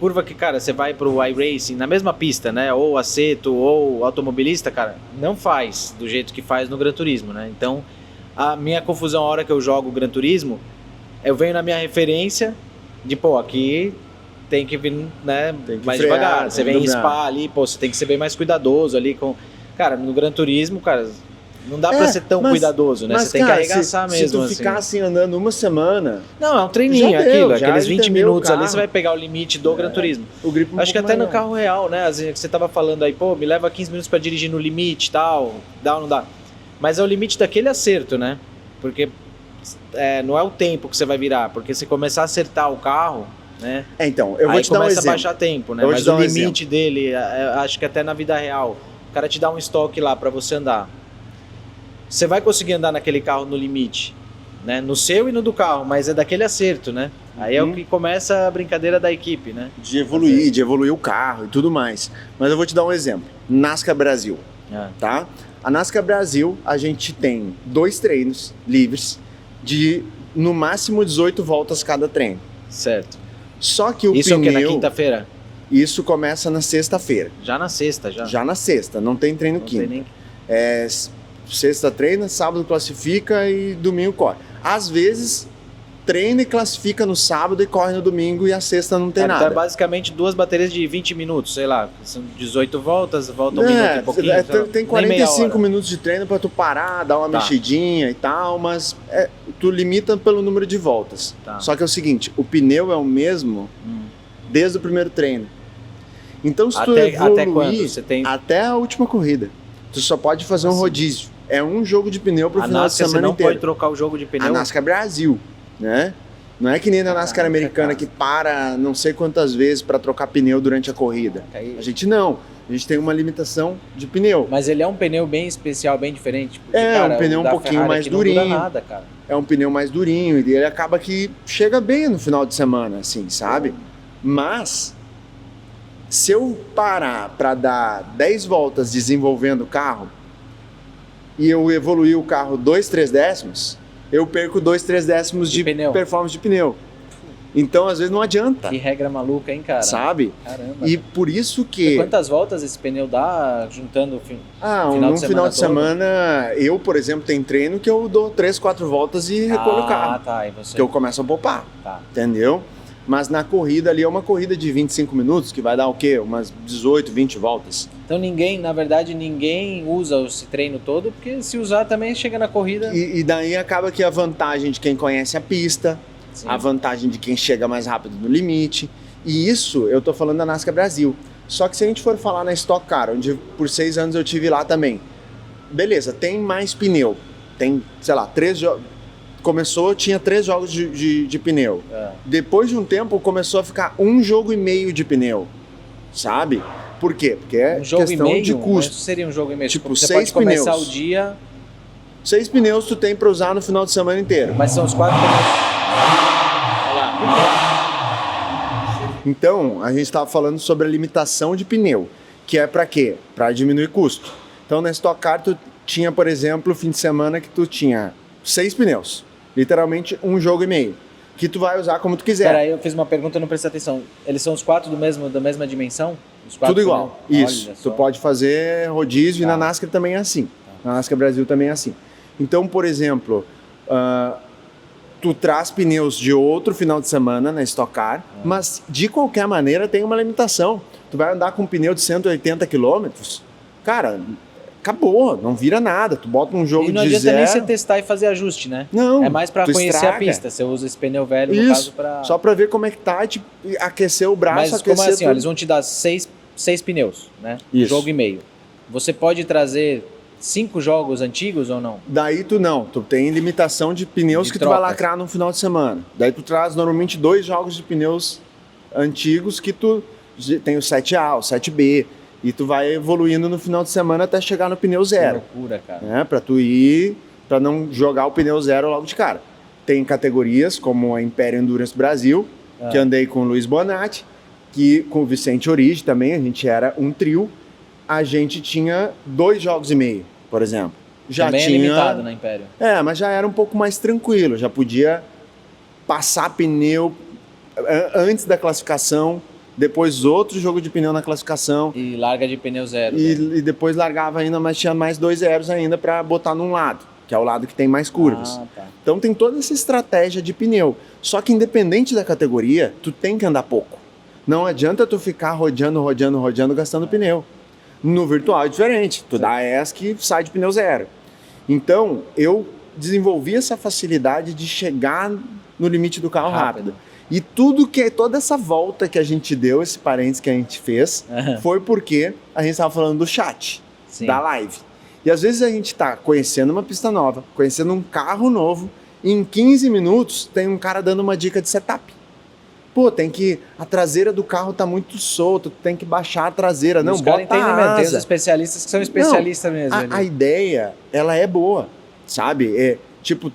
curva que, cara, você vai pro iRacing na mesma pista, né? Ou aceto, ou automobilista, cara, não faz do jeito que faz no Gran Turismo, né? Então, a minha confusão a hora que eu jogo o Gran Turismo, eu venho na minha referência de, pô, aqui tem que vir, né, mais frear, devagar. Você vem em Spa ali, pô, você tem que ser bem mais cuidadoso ali com... Cara, no Gran Turismo, cara... Não dá pra ser tão cuidadoso, né? Você tem que arregaçar mesmo. Se tu ficar assim andando uma semana... Não, é um treininho, aqueles 20 minutos ali, você vai pegar o limite do Gran Turismo. Acho que até no carro real, né? Você tava falando aí, pô, me leva 15 minutos pra dirigir no limite e tal, dá ou não dá? Mas é o limite daquele acerto, né? Porque não é o tempo que você vai virar, porque se começar a acertar o carro, né? Então, eu vou te dar um exemplo. Aí começa a baixar tempo, né? Mas o limite dele, acho que até na vida real, o cara te dá um estoque lá pra você andar. Você vai conseguir andar naquele carro no limite, né? No seu e no do carro, mas é daquele acerto, né? Aí é o que começa a brincadeira da equipe, né? De evoluir o carro e tudo mais. Mas eu vou te dar um exemplo. NASCAR Brasil, tá? A NASCAR Brasil, a gente tem 2 treinos livres de no máximo 18 voltas cada treino. Certo. Só que o Isso pneu... é o quê? Na quinta-feira? Isso começa na sexta-feira. Já na sexta, já? Já na sexta, não tem treino Não quinta. tem nem... Sexta treina, sábado classifica e domingo corre. Às vezes, treina e classifica no sábado e corre no domingo e a sexta não tem Então nada. é basicamente 2 baterias de 20 minutos, sei lá. São 18 voltas, volta um minuto e pouquinho. Tem 45 minutos de treino para tu parar, dar uma mexidinha e tal, mas tu limita pelo número de voltas. Tá. Só que é o seguinte, o pneu é o mesmo desde o primeiro treino. Então se tu evoluir até quando? Você tem... até a última corrida, tu só pode fazer um rodízio. É um jogo de pneu pro final de semana você não inteiro. pode trocar o jogo de pneu? A NASCAR Brasil, né? Não é que nem na NASCAR americana que para não sei quantas vezes para trocar pneu durante a corrida. A gente não. A gente tem uma limitação de pneu. Mas ele é um pneu bem especial, bem diferente. Porque, um pneu um pouquinho Ferrari mais não durinho. dura nada, cara. É um pneu mais durinho e ele acaba que chega bem no final de semana, assim, sabe? Mas se eu parar para dar 10 voltas desenvolvendo o carro e eu evoluir o carro 2, 3 décimos, eu perco 2, 3 décimos de performance de pneu. Então, às vezes, não adianta. Que regra maluca, hein, cara? Sabe? Caramba. E por isso que... E quantas voltas esse pneu dá juntando no final de semana, eu, por exemplo, tem treino que eu dou 3, 4 voltas e recolho o carro. Tá. E você? Que eu começo a poupar. Tá. Entendeu? Mas na corrida ali é uma corrida de 25 minutos, que vai dar o quê? Umas 18, 20 voltas. Então na verdade, ninguém usa esse treino todo, porque se usar também chega na corrida... E daí acaba que a vantagem de quem conhece a pista, sim, a vantagem de quem chega mais rápido no limite, e isso eu tô falando da NASCAR Brasil. Só que se a gente for falar na Stock Car, onde por 6 anos eu tive lá também, beleza, tem mais pneu, tem, sei lá, 3 jogos... Começou, tinha 3 jogos de pneu. Depois de um tempo, começou a ficar 1 jogo e meio de pneu, sabe? Por quê? Porque é questão de custo. Mas seria um jogo e meio? Tipo, você 6 pode pneus. começar o dia... 6 pneus tu tem para usar no final de semana inteiro. Mas são os 4 pneus. Olha lá. Então, a gente estava falando sobre a limitação de pneu, que é para quê? Para diminuir custo. Então, na Stock Car, tu tinha, por exemplo, o fim de semana que tu tinha 6 pneus. Literalmente 1 jogo e meio, que tu vai usar como tu quiser. Peraí, eu fiz uma pergunta e não prestei atenção. Eles são os 4 da mesma dimensão? Os 4 tudo igual, pneus? isso. Tu pode fazer rodízio e na NASCAR também é assim. Na NASCAR Brasil também é assim. Então, por exemplo, tu traz pneus de outro final de semana na Stock Car, mas de qualquer maneira tem uma limitação. Tu vai andar com um pneu de 180 km, cara... Acabou, não vira nada. Tu bota um jogo de zero... E não adianta nem você testar e fazer ajuste, né? Não. É mais pra conhecer a pista. Você usa esse pneu velho, no caso, pra... Só pra ver como é que tá, tipo, aquecer o braço, mas aquecer... Mas como assim? Ó, eles vão te dar 6 pneus, né? Isso. Jogo e meio. Você pode trazer 5 jogos antigos ou não? Daí tu não. Tu tem limitação de pneus que tu vai lacrar no final de semana. Daí tu traz normalmente 2 jogos de pneus antigos que tu... Tem o 7A, o 7B... E tu vai evoluindo no final de semana até chegar no pneu zero. Que loucura, cara. Né? Pra tu ir, pra não jogar o pneu zero logo de cara. Tem categorias como a Império Endurance Brasil, que andei com o Luiz Bonatti, que com o Vicente Origi também, a gente era um trio. A gente tinha 2 jogos e meio, por exemplo. Já também tinha... é limitado na Império. Mas já era um pouco mais tranquilo, já podia passar pneu antes da classificação, depois outro jogo de pneu na classificação. E larga de pneu zero. E depois largava ainda, mas tinha mais 2 zeros ainda para botar num lado, que é o lado que tem mais curvas. Tá. Então tem toda essa estratégia de pneu. Só que independente da categoria, tu tem que andar pouco. Não adianta tu ficar rodeando, gastando pneu. No virtual é diferente. Tu dá ESC e sai de pneu zero. Então eu desenvolvi essa facilidade de chegar no limite do carro rápido. E toda essa volta que a gente deu, esse parênteses que a gente fez, foi porque a gente estava falando do chat, da live. E às vezes a gente está conhecendo uma pista nova, conhecendo um carro novo, e em 15 minutos tem um cara dando uma dica de setup. Pô, a traseira do carro tá muito solta, tu tem que baixar a traseira. Não, bota a asa. Tem os especialistas que são especialistas mesmo. A ideia, ela é boa, sabe? Tipo,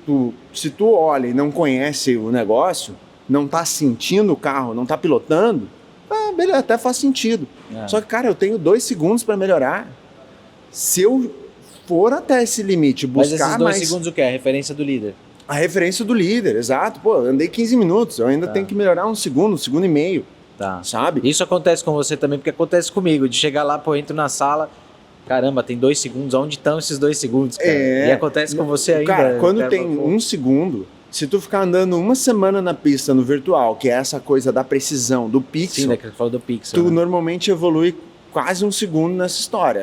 se tu olha e não conhece o negócio, não tá sentindo o carro, não tá pilotando, beleza, até faz sentido. Só que, cara, eu tenho 2 segundos para melhorar. Se eu for até esse limite, buscar mais... Mas esses 2 segundos o que é? A referência do líder? A referência do líder, exato. Pô, eu andei 15 minutos, eu ainda tenho que melhorar um segundo e meio. Tá. Sabe? Isso acontece com você também, porque acontece comigo, de chegar lá, pô, entro na sala, caramba, tem 2 segundos, onde estão esses 2 segundos, cara? E acontece com você ainda. Cara, quando tem um segundo, se tu ficar andando uma semana na pista, no virtual, que é essa coisa da precisão, do pixel. Sim, né, que você falou do pixel. Tu normalmente evolui quase um segundo nessa história.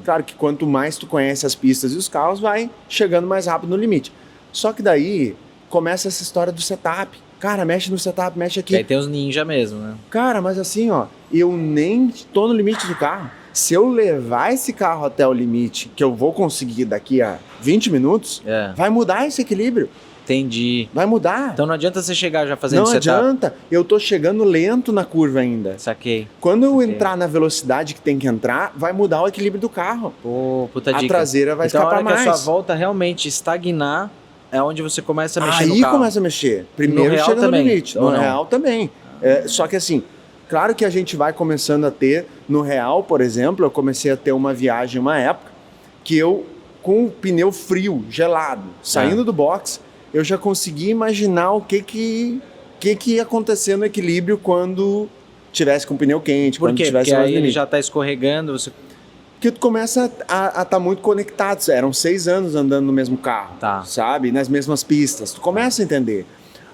Claro que quanto mais tu conhece as pistas e os carros, vai chegando mais rápido no limite. Só que daí começa essa história do setup. Cara, mexe no setup, mexe aqui. E aí tem os ninja mesmo, né? Cara, mas assim, ó, eu nem tô no limite do carro. Se eu levar esse carro até o limite, que eu vou conseguir daqui a 20 minutos, vai mudar esse equilíbrio. Entendi. Vai mudar. Então não adianta você chegar já fazendo setup. Não adianta. Eu tô chegando lento na curva ainda. Saquei. Quando eu entrar na velocidade que tem que entrar, vai mudar o equilíbrio do carro. Pô, puta dica. A traseira vai escapar mais. Então a hora que a sua volta realmente estagnar, é onde você começa a mexer no carro. Aí começa a mexer. Primeiro no chega também, no limite. No real também. Só que assim, claro que a gente vai começando a ter, no real, por exemplo, eu comecei a ter uma viagem, uma época, que eu, com o pneu frio, gelado, saindo do box, eu já consegui imaginar o que ia acontecer no equilíbrio quando tivesse com o pneu quente, Por quando quê? tivesse Porque mais aí limite. ele já tá escorregando, você... Porque tu começa a estar muito conectado. Eram 6 anos andando no mesmo carro, sabe? Nas mesmas pistas. Tu começa a entender.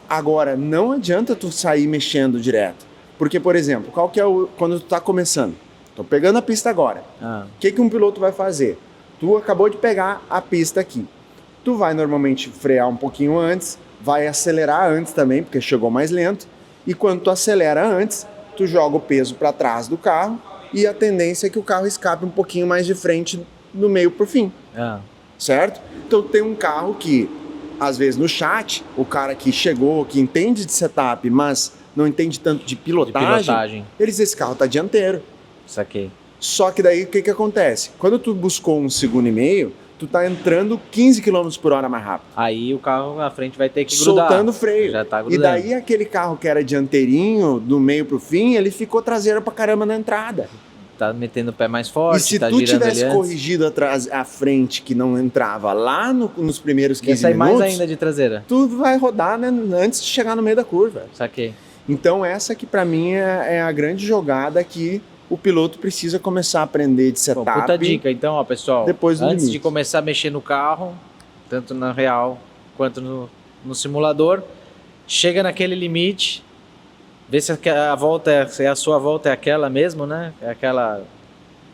Agora, não adianta tu sair mexendo direto. Porque, por exemplo, qual que é quando tu tá começando? Tô pegando a pista agora. O que um piloto vai fazer? Tu acabou de pegar a pista aqui. Tu vai normalmente frear um pouquinho antes, vai acelerar antes também, porque chegou mais lento. E quando tu acelera antes, tu joga o peso para trás do carro, e a tendência é que o carro escape um pouquinho mais de frente do meio pro fim. Certo? Então tem um carro que, às vezes no chat, o cara que chegou, que entende de setup, mas não entende tanto de pilotagem. Ele diz, esse carro tá dianteiro. Saquei. Só que daí o que acontece? Quando tu buscou 1,5 segundos, tu tá entrando 15 km por hora mais rápido. Aí o carro na frente vai ter que grudar. Soltando o freio. Já tá grudando. E daí aquele carro que era dianteirinho, do meio pro fim, ele ficou traseiro pra caramba na entrada. Tá metendo o pé mais forte, e se tá tu girando tivesse corrigido a frente que não entrava lá nos primeiros 15 sair minutos... mais ainda de traseira. Tu vai rodar, né, antes de chegar no meio da curva. Saquei. Então essa que pra mim é a grande jogada que o piloto precisa começar a aprender de setup. Bom, puta dica. Então, ó, pessoal, depois do antes limite. de começar a mexer no carro, tanto na real quanto no simulador, chega naquele limite, vê se a volta se a sua volta é aquela mesmo, né? É aquela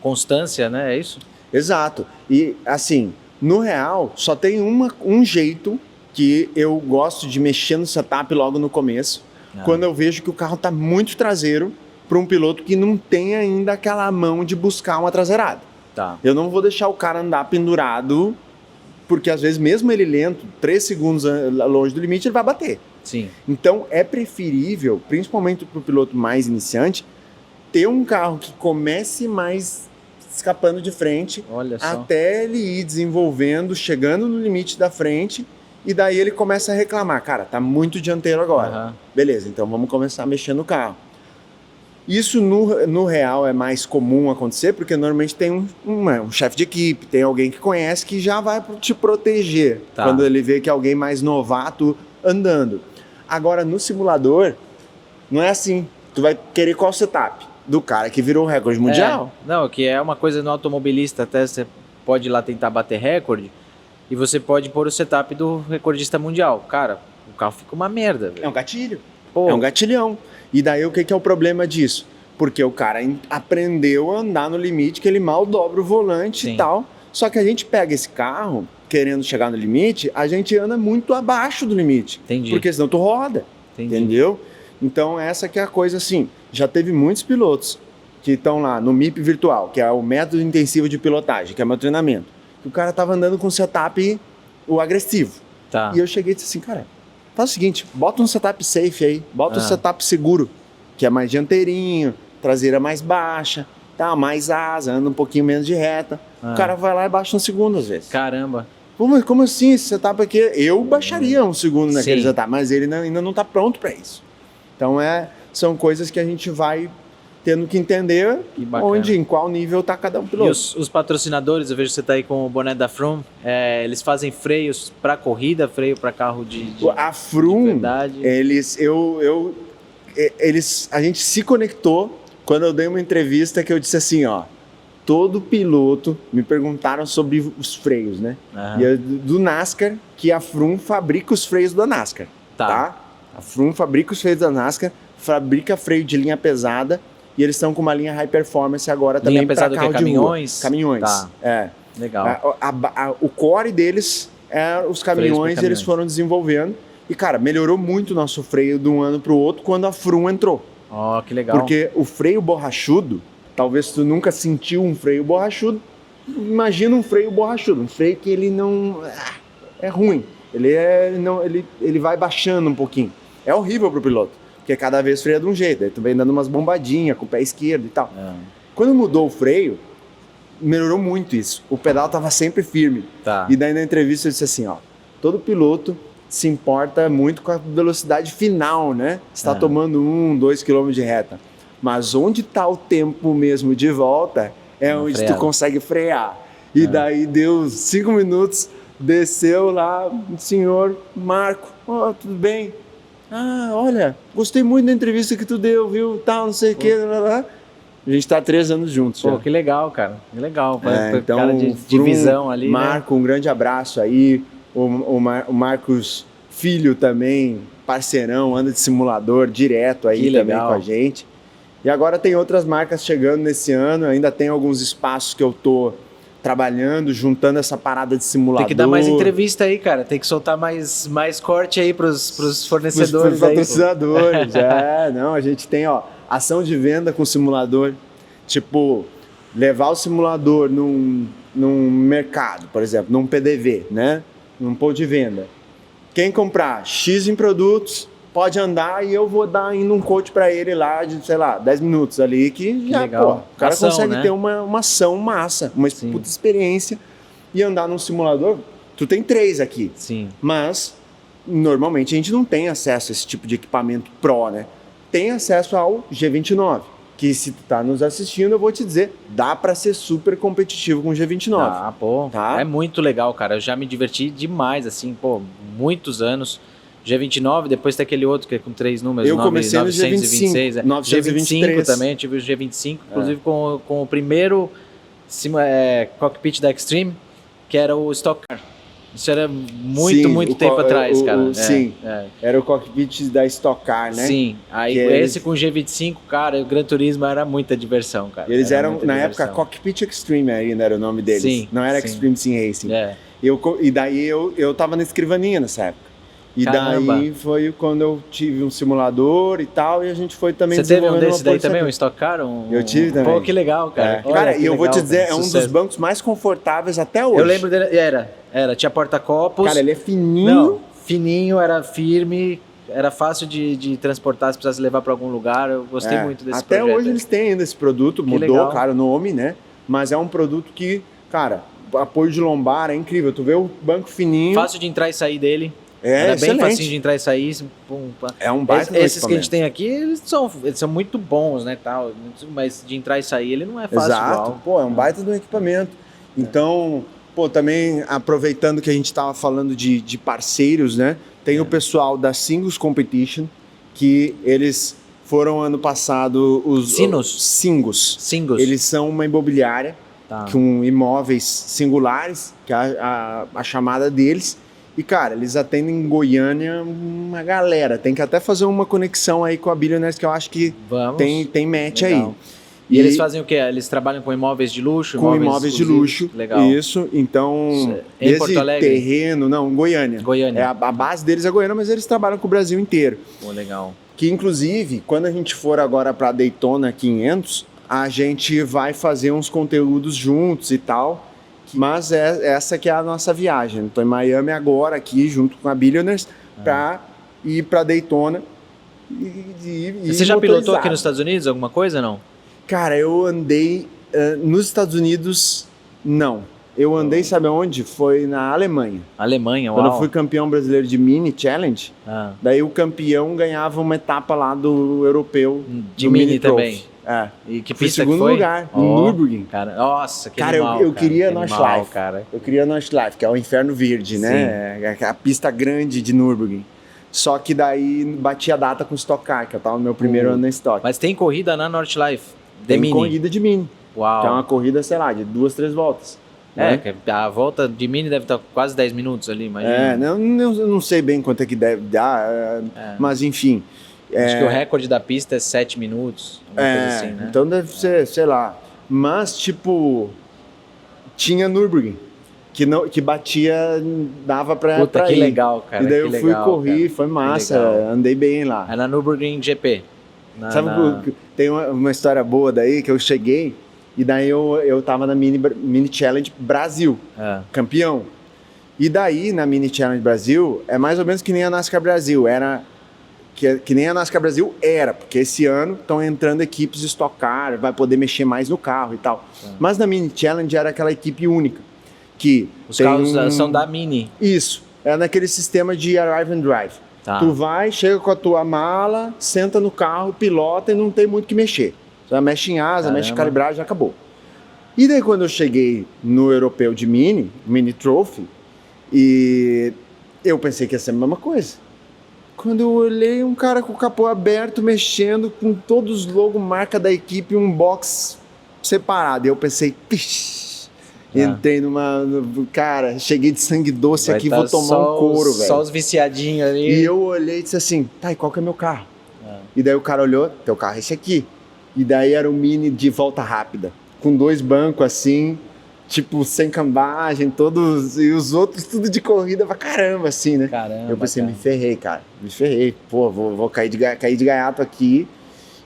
constância, né? É isso? Exato. E assim, no real, só tem um jeito que eu gosto de mexer no setup logo no começo, quando eu vejo que o carro tá muito traseiro para um piloto que não tem ainda aquela mão de buscar uma traseirada. Eu não vou deixar o cara andar pendurado, porque às vezes mesmo ele lento, 3 segundos longe do limite, ele vai bater. Sim. Então é preferível, principalmente para o piloto mais iniciante, ter um carro que comece mais escapando de frente, até ele ir desenvolvendo, chegando no limite da frente, e daí ele começa a reclamar, cara, tá muito dianteiro agora. Beleza, então vamos começar a mexer no carro. Isso no real é mais comum acontecer, porque normalmente tem um chefe de equipe, tem alguém que conhece que já vai te proteger quando ele vê que é alguém mais novato andando. Agora, no simulador, não é assim. Tu vai querer qual setup? Do cara que virou o recorde mundial? Não, que é uma coisa no automobilista, até você pode ir lá tentar bater recorde, e você pode pôr o setup do recordista mundial. Cara, o carro fica uma merda, velho. É um gatilho. É um gatilhão. E daí o que é o problema disso? Porque o cara aprendeu a andar no limite, que ele mal dobra o volante e tal. Só que a gente pega esse carro, querendo chegar no limite, a gente anda muito abaixo do limite. Entendi. Porque senão tu roda. Entendeu? Então essa que é a coisa assim. Já teve muitos pilotos que estão lá no MIP virtual, que é o método intensivo de pilotagem, que é meu treinamento. Que o cara tava andando com o setup agressivo. E eu cheguei e disse assim, cara, faz o seguinte, bota um setup safe aí, bota um setup seguro, que é mais dianteirinho, traseira mais baixa, mais asa, anda um pouquinho menos de reta. O cara vai lá e baixa um segundo às vezes. Caramba. Como assim esse setup aqui? Eu baixaria um segundo naquele setup, mas ele ainda não está pronto para isso. Então são coisas que a gente vai tendo que entender em qual nível tá cada um piloto. E os patrocinadores, eu vejo que você tá aí com o boné da Froome, eles fazem freios para corrida, freio para carro a Froome, de verdade. A gente se conectou quando eu dei uma entrevista que eu disse assim, ó, todo piloto, me perguntaram sobre os freios, né? E do NASCAR, que a Froome fabrica os freios da NASCAR, tá? A Froome fabrica os freios da NASCAR, fabrica freio de linha pesada, e eles estão com uma linha high performance agora também para carro de caminhões? Rua. Caminhões, tá. Legal. O core deles os caminhões, eles foram desenvolvendo. E, cara, melhorou muito o nosso freio de um ano para o outro quando a Froome entrou. Ó, que legal. Porque o freio borrachudo, talvez tu nunca sentiu um freio borrachudo, imagina um freio borrachudo, um freio que ele não... é ruim, ele vai baixando um pouquinho. É horrível pro piloto, porque cada vez freia de um jeito, aí tu vem dando umas bombadinhas com o pé esquerdo e tal. Quando mudou o freio, melhorou muito isso. O pedal tava sempre firme. E daí na entrevista eu disse assim, ó, todo piloto se importa muito com a velocidade final, né? Você tá tomando 2 km de reta. Mas onde tá o tempo mesmo de volta é onde tu consegue frear. E daí deu 5 minutos, desceu lá, o senhor Marco, tudo bem? Olha, gostei muito da entrevista que tu deu, viu? Tal, não sei o que, A gente tá 3 anos juntos. Pô, que legal, cara. Que legal. Então, cara de divisão ali, Marco, um grande abraço aí. O Marcos Filho também, parceirão, anda de simulador direto aí também com a gente. E agora tem outras marcas chegando nesse ano, ainda tem alguns espaços que eu tô trabalhando, juntando essa parada de simulador. Tem que dar mais entrevista aí, cara. Tem que soltar mais corte aí pros fornecedores. Pros patrocinadores, não, a gente tem, ação de venda com simulador. Tipo, levar o simulador num mercado, por exemplo, num PDV, né? Num ponto de venda. Quem comprar X em produtos, pode andar e eu vou dar ainda um coach para ele lá de, 10 minutos ali, que já, o cara consegue ter uma ação massa, uma puta experiência e andar num simulador. Tu tem 3 aqui. Sim. Mas, normalmente, a gente não tem acesso a esse tipo de equipamento Pro, né? Tem acesso ao G29. Que se tu tá nos assistindo, eu vou te dizer, dá pra ser super competitivo com o G29. É muito legal, cara. Eu já me diverti demais, assim, muitos anos. G29, depois tem aquele outro que é com 3 números. Eu comecei no G25. G25 também, tive o G25, inclusive com o primeiro cockpit da Extreme, que era o Stock Car. Isso era muito tempo atrás, cara. Era o cockpit da Stock Car, né? Sim, aí esse com o G25, cara, o Gran Turismo era muita diversão, cara. Eles eram, na época, Cockpit Extreme ainda era o nome deles. Sim, não era Extreme Sim Racing. E daí eu tava na escrivaninha nessa época. E daí foi quando eu tive um simulador e tal, e a gente foi também desenvolvendo. Você teve um desse daí também, um Stock Car? Eu tive também. Pô, que legal, cara. Cara, e eu vou te dizer, é um dos bancos mais confortáveis até hoje. Eu lembro dele, tinha porta-copos. Cara, ele é fininho. Não, fininho, era firme, era fácil de transportar, se precisasse levar para algum lugar. Eu gostei muito desse projeto. Até hoje eles têm ainda esse produto, mudou, cara, o nome, né? Mas é um produto que, cara, apoio de lombar é incrível. Tu vê o banco fininho. Fácil de entrar e sair dele. Era bem facinho de entrar e sair. É um baita esses que a gente tem aqui, eles são muito bons, né, tal, mas de entrar e sair ele não é fácil. Exato. igual. É um baita do equipamento. Então, também aproveitando que a gente estava falando de parceiros, né, tem o pessoal da Singles Competition, que eles foram ano passado os Singos. Eles são uma imobiliária com imóveis singulares, que é a chamada deles. E, cara, eles atendem em Goiânia uma galera. Tem que até fazer uma conexão aí com a Billionaires, que eu acho que tem match aí. E eles fazem o quê? Eles trabalham com imóveis de luxo? Com imóveis de luxo. Legal. Isso. Então, em Porto Alegre? Terreno, não, Goiânia. A base deles é Goiânia, mas eles trabalham com o Brasil inteiro. Pô, legal. Que, inclusive, quando a gente for agora para Daytona 500, a gente vai fazer uns conteúdos juntos e tal. Mas essa que é a nossa viagem. Estou em Miami agora, aqui, junto com a Billionaires, para ir para Daytona. Você já pilotou aqui nos Estados Unidos alguma coisa, não? Cara, eu andei nos Estados Unidos, não. Eu andei, sabe aonde? Foi na Alemanha. Alemanha, uau. Quando eu fui campeão brasileiro de Mini Challenge, daí o campeão ganhava uma etapa lá do europeu. De Mini também. E que Fui pista segundo que foi? lugar, no Nürburgring. Cara, nossa, que Cara, animal, eu queria Nordschleife. cara. Eu queria Nordschleife, que é o Inferno Verde, né? É a pista grande de Nürburgring. Só que daí bati a data com Stock Car, que eu tava no meu primeiro ano na Stock. Mas tem corrida na Nordschleife? Tem corrida de Mini. Uau. Que é uma corrida, sei lá, de 2, 3 voltas. Que a volta de Mini deve estar quase 10 minutos ali, imagina. Eu não sei bem quanto é que deve dar, mas enfim. Acho que o recorde da pista é 7 minutos, uma coisa assim, né? Então deve ser, sei lá. Mas, tipo, tinha Nürburgring, que batia, dava pra que ir. legal, cara. E daí eu fui, corri, foi massa, andei bem lá. É na Nürburgring GP. Tem uma história boa daí, que eu cheguei, e daí eu tava na Mini Challenge Brasil, campeão. E daí, na Mini Challenge Brasil, é mais ou menos que nem a NASCAR Brasil, que nem a NASCAR Brasil era, porque esse ano estão entrando equipes de Stock Car, vai poder mexer mais no carro e tal. Mas na Mini Challenge era aquela equipe única. Que os carros são da Mini. Isso, é naquele sistema de Arrive and Drive. Tu vai, chega com a tua mala, senta no carro, pilota e não tem muito o que mexer. Só mexe em asa, mexe em calibragem, acabou. E daí quando eu cheguei no europeu de Mini Trophy, e eu pensei que ia ser a mesma coisa. Quando eu olhei um cara com o capô aberto, mexendo, com todos os logos, marca da equipe, um box separado. E eu pensei, entrei cara, cheguei de sangue doce aqui, vou tomar um couro, velho. Só os viciadinhos ali. E eu olhei e disse assim, e qual que é meu carro? E daí o cara olhou, teu carro é esse aqui. E daí era um Mini de volta rápida, com 2 bancos assim, tipo, sem cambagem, todos, e os outros tudo de corrida pra caramba, assim, né? Eu pensei, me ferrei, cara, pô, vou cair de gaiato aqui,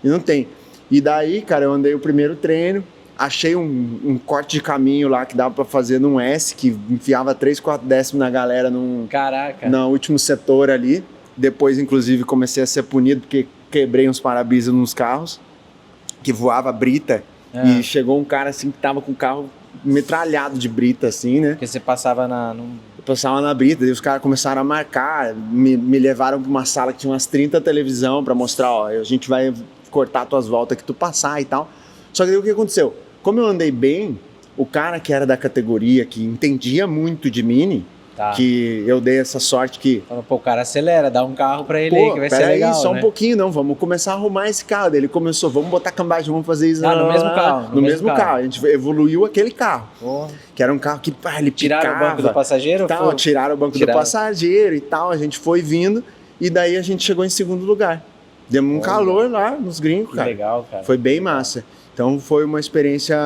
e não tem. E daí, cara, eu andei o primeiro treino, achei um corte de caminho lá que dava pra fazer num S, que enfiava 3, 4 décimos na galera no último setor ali. Depois, inclusive, comecei a ser punido porque quebrei uns para-brisas nos carros, que voava brita, e chegou um cara assim que tava com o carro metralhado de brita, assim, né? Porque você passava Eu passava na brita, e os caras começaram a marcar, me levaram pra uma sala que tinha umas 30 televisão pra mostrar, ó, a gente vai cortar tuas voltas que tu passar e tal. Só que daí o que aconteceu? Como eu andei bem, o cara que era da categoria, que entendia muito de Mini, que eu dei essa sorte que... Pô, o cara acelera, dá um carro pra ele aí, que vai ser legal, só um pouquinho, não, vamos começar a arrumar esse carro. Daí ele começou, vamos botar cambagem, vamos fazer isso. No mesmo carro? No mesmo carro. A gente evoluiu aquele carro. Que era um carro que, ele picava. Tiraram o banco do passageiro? Tiraram o banco do passageiro e tal, a gente foi vindo, e daí a gente chegou em segundo lugar. Demos um calor lá nos gringos, cara. Legal, cara. Foi bem massa. Então foi uma experiência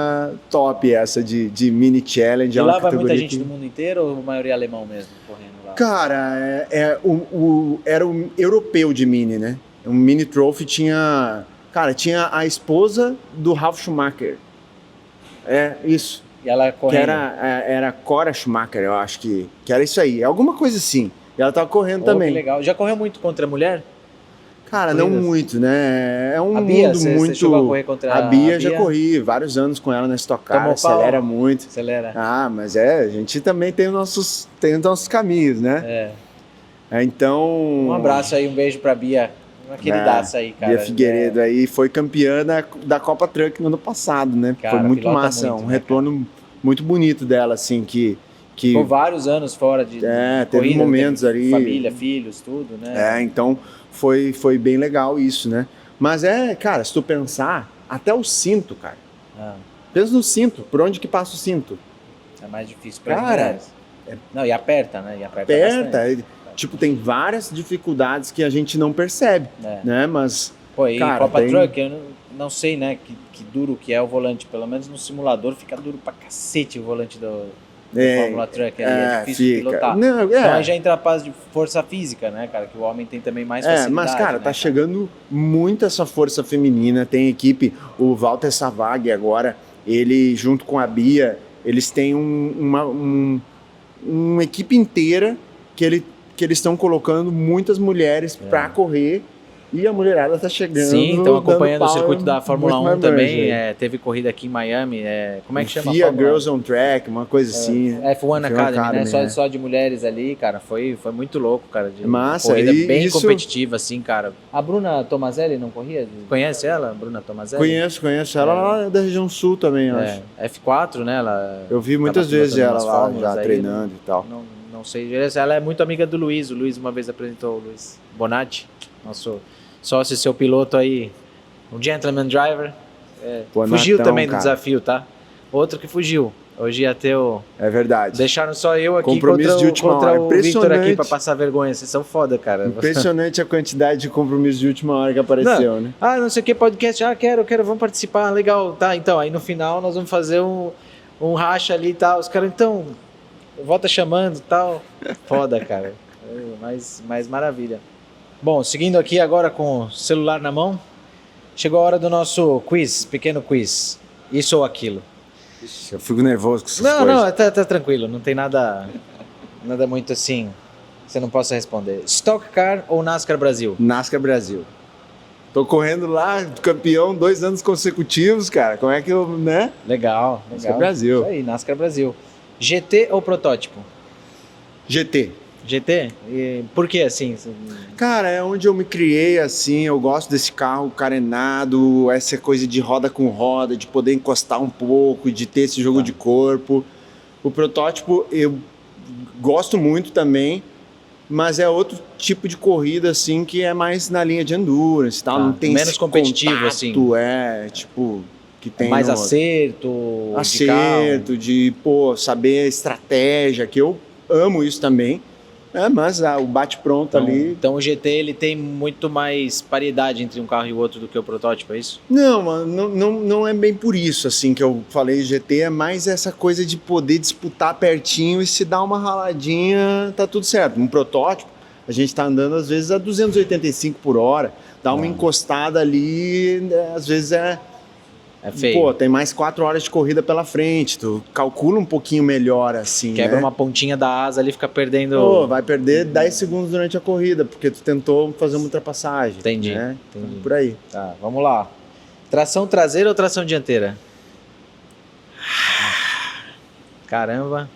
top essa de Mini Challenge. E lá vai muita gente do mundo inteiro ou a maioria alemão mesmo correndo lá? Cara, era o europeu de Mini, né? O Mini Trophy tinha a esposa do Ralf Schumacher. Isso. E ela correndo? Que era Cora Schumacher, eu acho que era isso aí. Alguma coisa assim. E ela tava correndo também. Que legal. Já correu muito contra a mulher? Cara, não muito, né? É um a Bia, mundo muito... Você chegou a correr contra a Bia? Já corri vários anos com ela na Stock Car, acelera muito. Acelera. Mas a gente também tem os nossos caminhos, né? Então... Um abraço aí, um beijo pra Bia. Uma queridaça aí, cara. Bia Figueiredo aí foi campeã da Copa Truck no ano passado, né? Cara, foi muito massa, um retorno muito bonito dela, assim, que... Ficou vários anos fora de teve corrida, momentos ali... Família, filhos, tudo, né? Então foi bem legal isso, né? Mas cara, se tu pensar, até o cinto, cara. Pensa no cinto, por onde que passa o cinto? É mais difícil pra mulheres. Não, e aperta, né? Aperta. Tipo, tem várias dificuldades que a gente não percebe, né? Mas, e cara, Copa Truck, eu não sei, né, que duro que é o volante. Pelo menos no simulador fica duro pra cacete o volante do Fórmula Truck, é difícil pilotar. Então aí já entra a parte de força física, né, cara, que o homem tem também mais facilidade. Mas, cara, né, tá chegando muito essa força feminina, tem equipe, o Walter Savag agora, ele junto com a Bia, eles têm uma equipe inteira que eles estão colocando muitas mulheres pra correr, E a mulherada tá chegando. Sim, estão acompanhando o circuito da muito Fórmula 1 mais também. manja. Teve corrida aqui em Miami. Como é que chama? FIA Girls on Track, uma coisa assim. F1 Academy, né? é. Só de mulheres ali, cara. Foi muito louco, cara. Massa. Corrida E bem isso... competitiva, assim, cara. A Bruna Tomazelli não corria? Conhece ela, Bruna Tomazelli? Conheço. Ela lá da região sul também, eu acho. F4, né? Eu vi muitas vezes ela lá já aí, treinando e tal. Não sei. Ela é muito amiga do Luiz. O Luiz uma vez apresentou o Luiz Bonatti, nosso sócio e seu piloto aí, um gentleman driver. Fugiu também do desafio, tá? Outro que fugiu. Hoje ia ter o... É verdade. Deixaram só eu aqui compromisso de última hora. o Victor aqui pra passar vergonha. Vocês são foda, cara. Impressionante a quantidade de compromisso de última hora que apareceu, né? Não sei o que, podcast. Quero, vamos participar. Legal, tá. Então, aí no final nós vamos fazer um racha ali e tal. Os caras, então, volta chamando e tal. Foda, cara. Mas maravilha. Bom, seguindo aqui agora com o celular na mão, chegou a hora do nosso quiz, pequeno quiz. Isso ou aquilo. Ixi, eu fico nervoso com essas coisas. Não, tá tranquilo, não tem nada muito assim que você não possa responder. Stock Car ou NASCAR Brasil? NASCAR Brasil. Tô correndo lá, campeão 2 anos consecutivos, cara. Como é que eu, né? Legal. NASCAR Brasil. Isso aí, NASCAR Brasil. GT ou protótipo? GT. GT? E por que assim? Cara, é onde eu me criei, assim, eu gosto desse carro carenado, essa coisa de roda com roda, de poder encostar um pouco, de ter esse jogo de corpo. O protótipo eu gosto muito também, mas é outro tipo de corrida, assim, que é mais na linha de endurance e tal, não tem menos esse competitivo, contato, assim. Tipo, que tem mais no... acerto de saber estratégia, que eu amo isso também. Mas o bate-pronto ali... Então o GT ele tem muito mais paridade entre um carro e o outro do que o protótipo, é isso? Não é bem por isso assim que eu falei GT, é mais essa coisa de poder disputar pertinho e se dar uma raladinha, tá tudo certo. Um protótipo, a gente tá andando às vezes a 285 por hora, dá uma encostada ali, às vezes é feio. Pô, tem mais 4 horas de corrida pela frente, tu calcula um pouquinho melhor assim, quebra né? uma pontinha da asa ali, fica perdendo... Vai perder 10 segundos durante a corrida, porque tu tentou fazer uma ultrapassagem. Entendi. Então, por aí. Tá, vamos lá. Tração traseira ou tração dianteira? Caramba.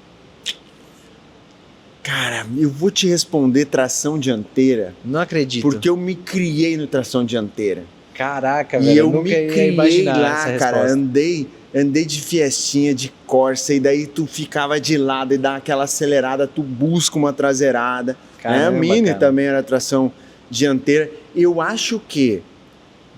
Cara, eu vou te responder tração dianteira. Não acredito. Porque eu me criei no tração dianteira. Caraca, velho. E eu nunca me ia criei imaginar lá, essa cara. resposta. Andei de Fiestinha, de Corsa, e daí tu ficava de lado e dá aquela acelerada, tu busca uma traseirada. Caramba, A Mini cara. também era tração dianteira. Eu acho que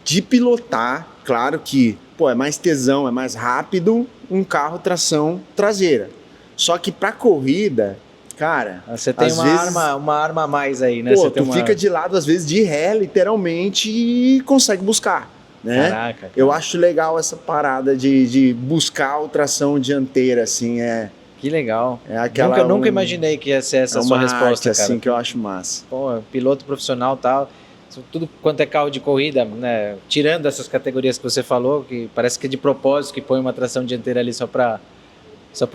de pilotar, claro que é mais tesão, é mais rápido um carro tração traseira. Só que pra corrida, cara... Você tem uma arma a mais aí, né? Tu fica de lado, às vezes, de ré, literalmente, e consegue buscar, né? Caraca, cara. Eu acho legal essa parada de buscar a tração dianteira, assim, Que legal. É aquela... Nunca imaginei que ia ser essa a sua resposta, arte, cara. assim, que eu acho massa. Pô, piloto profissional e tal, tudo quanto é carro de corrida, né? Tirando essas categorias que você falou, que parece que é de propósito que põe uma tração dianteira ali só pra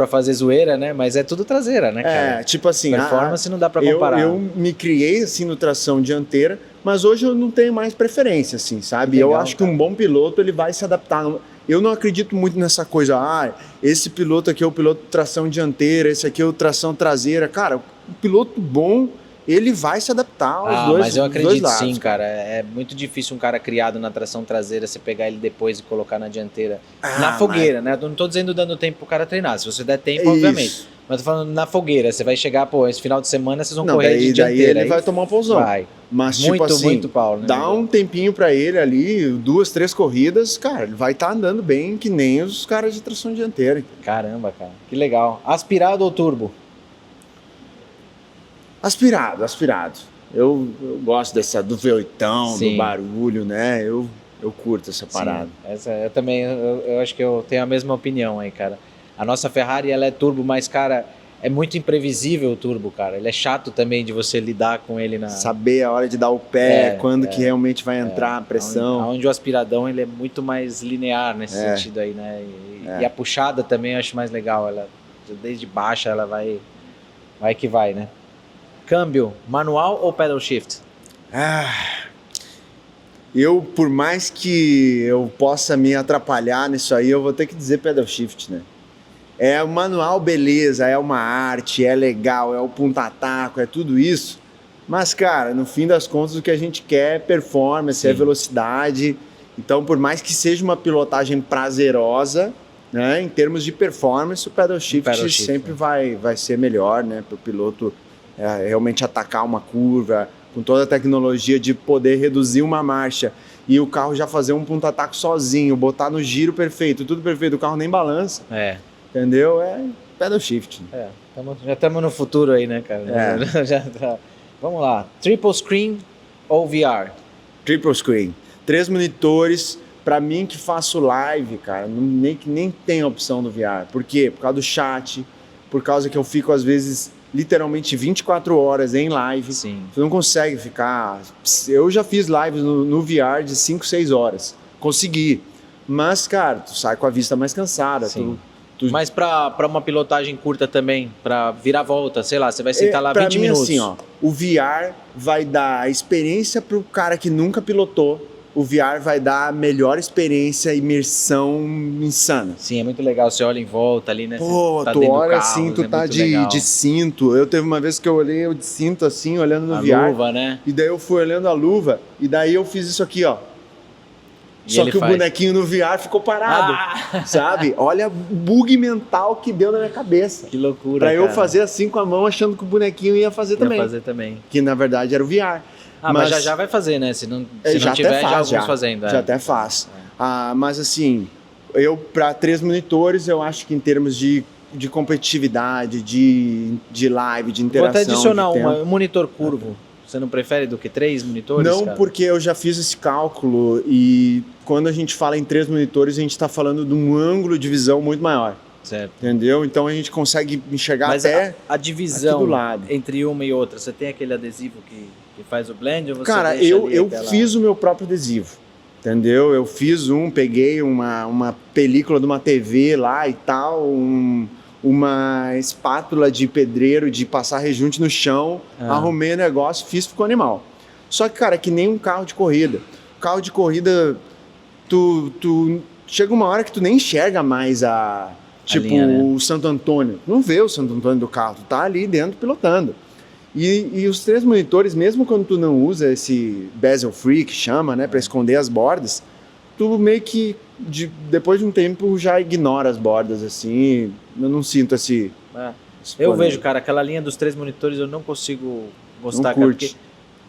fazer zoeira, né? Mas é tudo traseira, né, cara? Tipo assim... Performance não dá pra comparar. Eu me criei, assim, no tração dianteira, mas hoje eu não tenho mais preferência, assim, sabe? Legal, eu acho que um bom piloto, ele vai se adaptar. Eu não acredito muito nessa coisa, esse piloto aqui é o piloto tração dianteira, esse aqui é o tração traseira. Cara, o piloto bom, ele vai se adaptar aos dois lados. Mas eu acredito sim, cara. É muito difícil um cara criado na tração traseira, você pegar ele depois e colocar na dianteira. Na fogueira, né? Eu não tô dizendo dando tempo pro cara treinar. Se você der tempo, obviamente. Mas tô falando na fogueira. Você vai chegar, esse final de semana vocês vão correr de dianteira. Daí ele vai tomar um pauzão. Vai. Mas, muito Paulo, né? Dá um tempinho pra ele ali, 2, 3 corridas, cara, ele vai estar andando bem que nem os caras de tração dianteira. Caramba, cara. Que legal. Aspirado ou turbo? Aspirado. Eu gosto do V8, do barulho, né? Eu curto essa parada. Sim, eu também, eu acho que eu tenho a mesma opinião aí, cara. A nossa Ferrari, ela é turbo, mas, cara, é muito imprevisível o turbo, cara. Ele é chato também de você lidar com ele saber a hora de dar o pé, quando que realmente vai entrar a pressão. Onde o aspiradão, ele é muito mais linear nesse sentido aí, né? E a puxada também eu acho mais legal. Ela, desde baixa, ela vai que vai, né? Câmbio, manual ou pedal shift? por mais que eu possa me atrapalhar nisso aí, eu vou ter que dizer pedal shift, né? É o manual, beleza, é uma arte, é legal, é o punta-taco, é tudo isso. Mas, cara, no fim das contas, o que a gente quer é performance, é velocidade. Então, por mais que seja uma pilotagem prazerosa, né, em termos de performance, o pedal shift sempre vai ser melhor, né, para o piloto realmente atacar uma curva, com toda a tecnologia de poder reduzir uma marcha e o carro já fazer um punta-taco sozinho, botar no giro perfeito, tudo perfeito, o carro nem balança. Entendeu? É pedal shift. Já estamos no futuro aí, né, cara? Já tá. Vamos lá. Triple screen ou VR? Triple screen. 3 monitores. Pra mim que faço live, cara, nem tem a opção do VR. Por quê? Por causa do chat, por causa que eu fico, às vezes, literalmente 24 horas em live. Sim. Você não consegue ficar... Eu já fiz lives no VR de 5, 6 horas. Consegui. Mas, cara, tu sai com a vista mais cansada. Mas para uma pilotagem curta também, para virar volta, sei lá, você vai sentar lá 20 minutos. Assim, ó, o VR vai dar a experiência pro cara que nunca pilotou. O VR vai dar a melhor experiência, imersão insana. Sim, é muito legal. Você olha em volta ali, né? Pô, tá tu olha carro, assim, tu tá de cinto. Eu teve uma vez que eu olhei eu de cinto assim, olhando no VR. A luva, né? E daí eu fui olhando a luva, e daí eu fiz isso aqui, ó. Só que o bonequinho no VR ficou parado, sabe? Olha o bug mental que deu na minha cabeça. Que loucura, Pra eu fazer assim com a mão, achando que o bonequinho ia fazer também. Que na verdade era o VR. Mas já vai fazer, né? Se não tiver, já alguns fazendo. Já até faz. Mas assim, eu para 3 monitores, eu acho que em termos de competitividade, de live, de interação... Vou até adicionar um monitor curvo. Você não prefere do que 3 monitores? Não, cara? Porque eu já fiz esse cálculo e quando a gente fala em 3 monitores, a gente está falando de um ângulo de visão muito maior. Certo. Entendeu? Então a gente consegue enxergar Mas até a divisão entre uma e outra, você tem aquele adesivo que faz o blend? Ou você cara, eu fiz o meu próprio adesivo. Entendeu? Eu fiz peguei uma película de uma TV lá e tal, uma espátula de pedreiro de passar rejunte no chão, arrumei o negócio, ficou animal. Só que, cara, que nem um carro de corrida. Carro de corrida, tu chega uma hora que tu nem enxerga mais linha, né? O Santo Antônio. Não vê o Santo Antônio do carro, tu tá ali dentro pilotando. E os 3 monitores, mesmo quando tu não usa esse bezel free, que chama, né, para esconder as bordas, tu meio que, depois de um tempo, já ignora as bordas, assim, eu não sinto esse... Eu vejo, cara, aquela linha dos 3 monitores eu não consigo gostar, cara, porque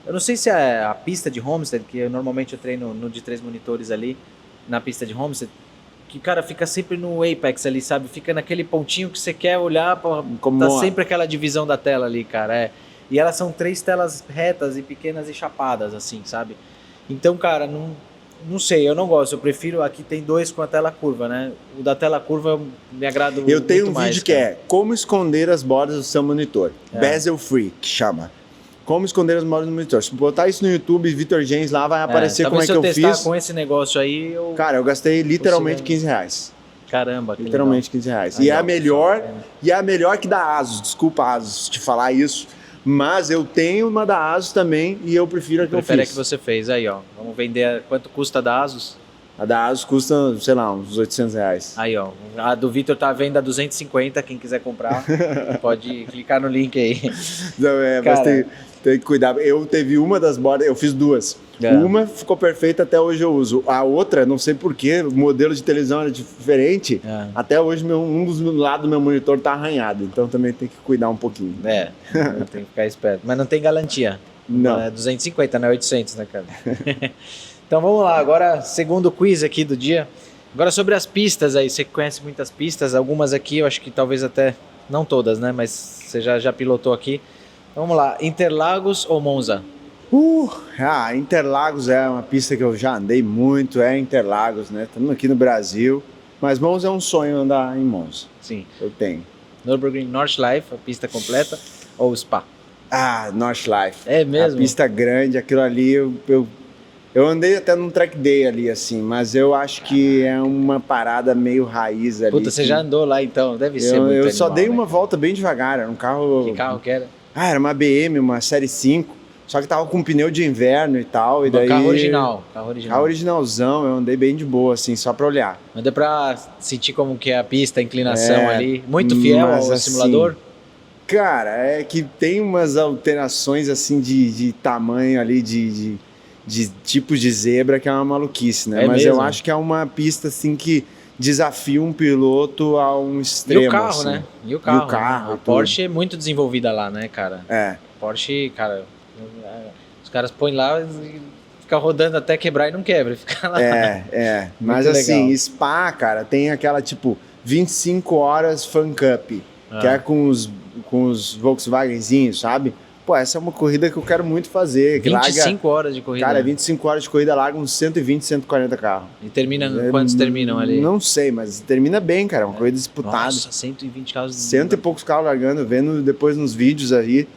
eu não sei se é a pista de Homestead, que normalmente eu treino no de 3 monitores ali, na pista de Homestead, que, cara, fica sempre no apex ali, sabe? Fica naquele pontinho que você quer olhar, tá sempre aquela divisão da tela ali, cara, E elas são 3 telas retas e pequenas e chapadas, assim, sabe? Então, cara, não sei, eu não gosto. Eu prefiro, aqui tem 2 com a tela curva, né? O da tela curva me agrada muito mais. Eu tenho um vídeo que é como esconder as bordas do seu monitor. Bezel free, que chama. Como esconder as bordas do monitor. Se botar isso no YouTube, Vitor Gens lá, vai aparecer como é que eu fiz. Se eu testar com esse negócio aí, Cara, eu gastei literalmente R$15. Caramba, que literalmente R$15. E é a melhor que da ASUS. Desculpa, ASUS, te falar isso. Mas eu tenho uma da ASUS também e eu prefiro a que eu fiz. Prefere a que você fez. Aí, ó. Vamos vender. Quanto custa a da ASUS? A da ASUS custa, sei lá, uns R$800. Aí, ó. A do Vitor tá à venda a 250. Quem quiser comprar, pode clicar no link aí. Não, mas tem que cuidar. Eu teve uma das bordas, eu fiz 2. Uma ficou perfeita, até hoje eu uso. A outra, não sei porquê, o modelo de televisão era diferente. Até hoje um dos lados do meu monitor tá arranhado. Então também tem que cuidar um pouquinho. Tem que ficar esperto. Mas não tem garantia. Não. É 250, não é 800, né, cara? Então vamos lá, agora segundo quiz aqui do dia. Agora sobre as pistas aí, você conhece muitas pistas, algumas aqui eu acho que talvez até, não todas, né, mas você já pilotou aqui. Então, vamos lá, Interlagos ou Monza? Interlagos é uma pista que eu já andei muito, Interlagos, né, estamos aqui no Brasil, mas Monza é um sonho andar em Monza. Sim. Eu tenho. Nürburgring Nordschleife, a pista completa, ou Spa? Nordschleife. É mesmo? A pista grande, aquilo ali, eu andei até num track day ali, assim, mas eu acho que é uma parada meio raiz ali. Puta, você já andou lá então, deve ser muito Eu só animal, dei uma volta bem devagar, era um carro... Que carro que era? Era uma BM, uma Série 5, Só que tava com pneu de inverno e tal, e daí... Carro original. Carro originalzão, eu andei bem de boa, assim, só pra olhar. Mas deu pra sentir como que é a pista, a inclinação ali. Muito fiel ao assim, simulador? Cara, é que tem umas alterações, assim, de tamanho ali, de tipos de zebra, que é uma maluquice, né? Mas mesmo? Eu acho que é uma pista, assim, que desafia um piloto a um extremo. E o carro, assim. Né? E o carro. A Porsche é muito desenvolvida lá, né, cara? Porsche, cara... Os caras põem lá e ficam rodando até quebrar e não quebra. Fica lá. Mas assim, legal. Spa, cara, tem aquela tipo 25 horas Fan Cup, que é com os Volkswagenzinhos, sabe? Pô, essa é uma corrida que eu quero muito fazer. 25 horas de corrida. Cara, 25 horas de corrida larga uns 120, 140 carros. E termina, quantos terminam ali? Não sei, mas termina bem, cara. Uma corrida disputada. Nossa, 120 carros. Cento e poucos carros largando, vendo depois nos vídeos aí.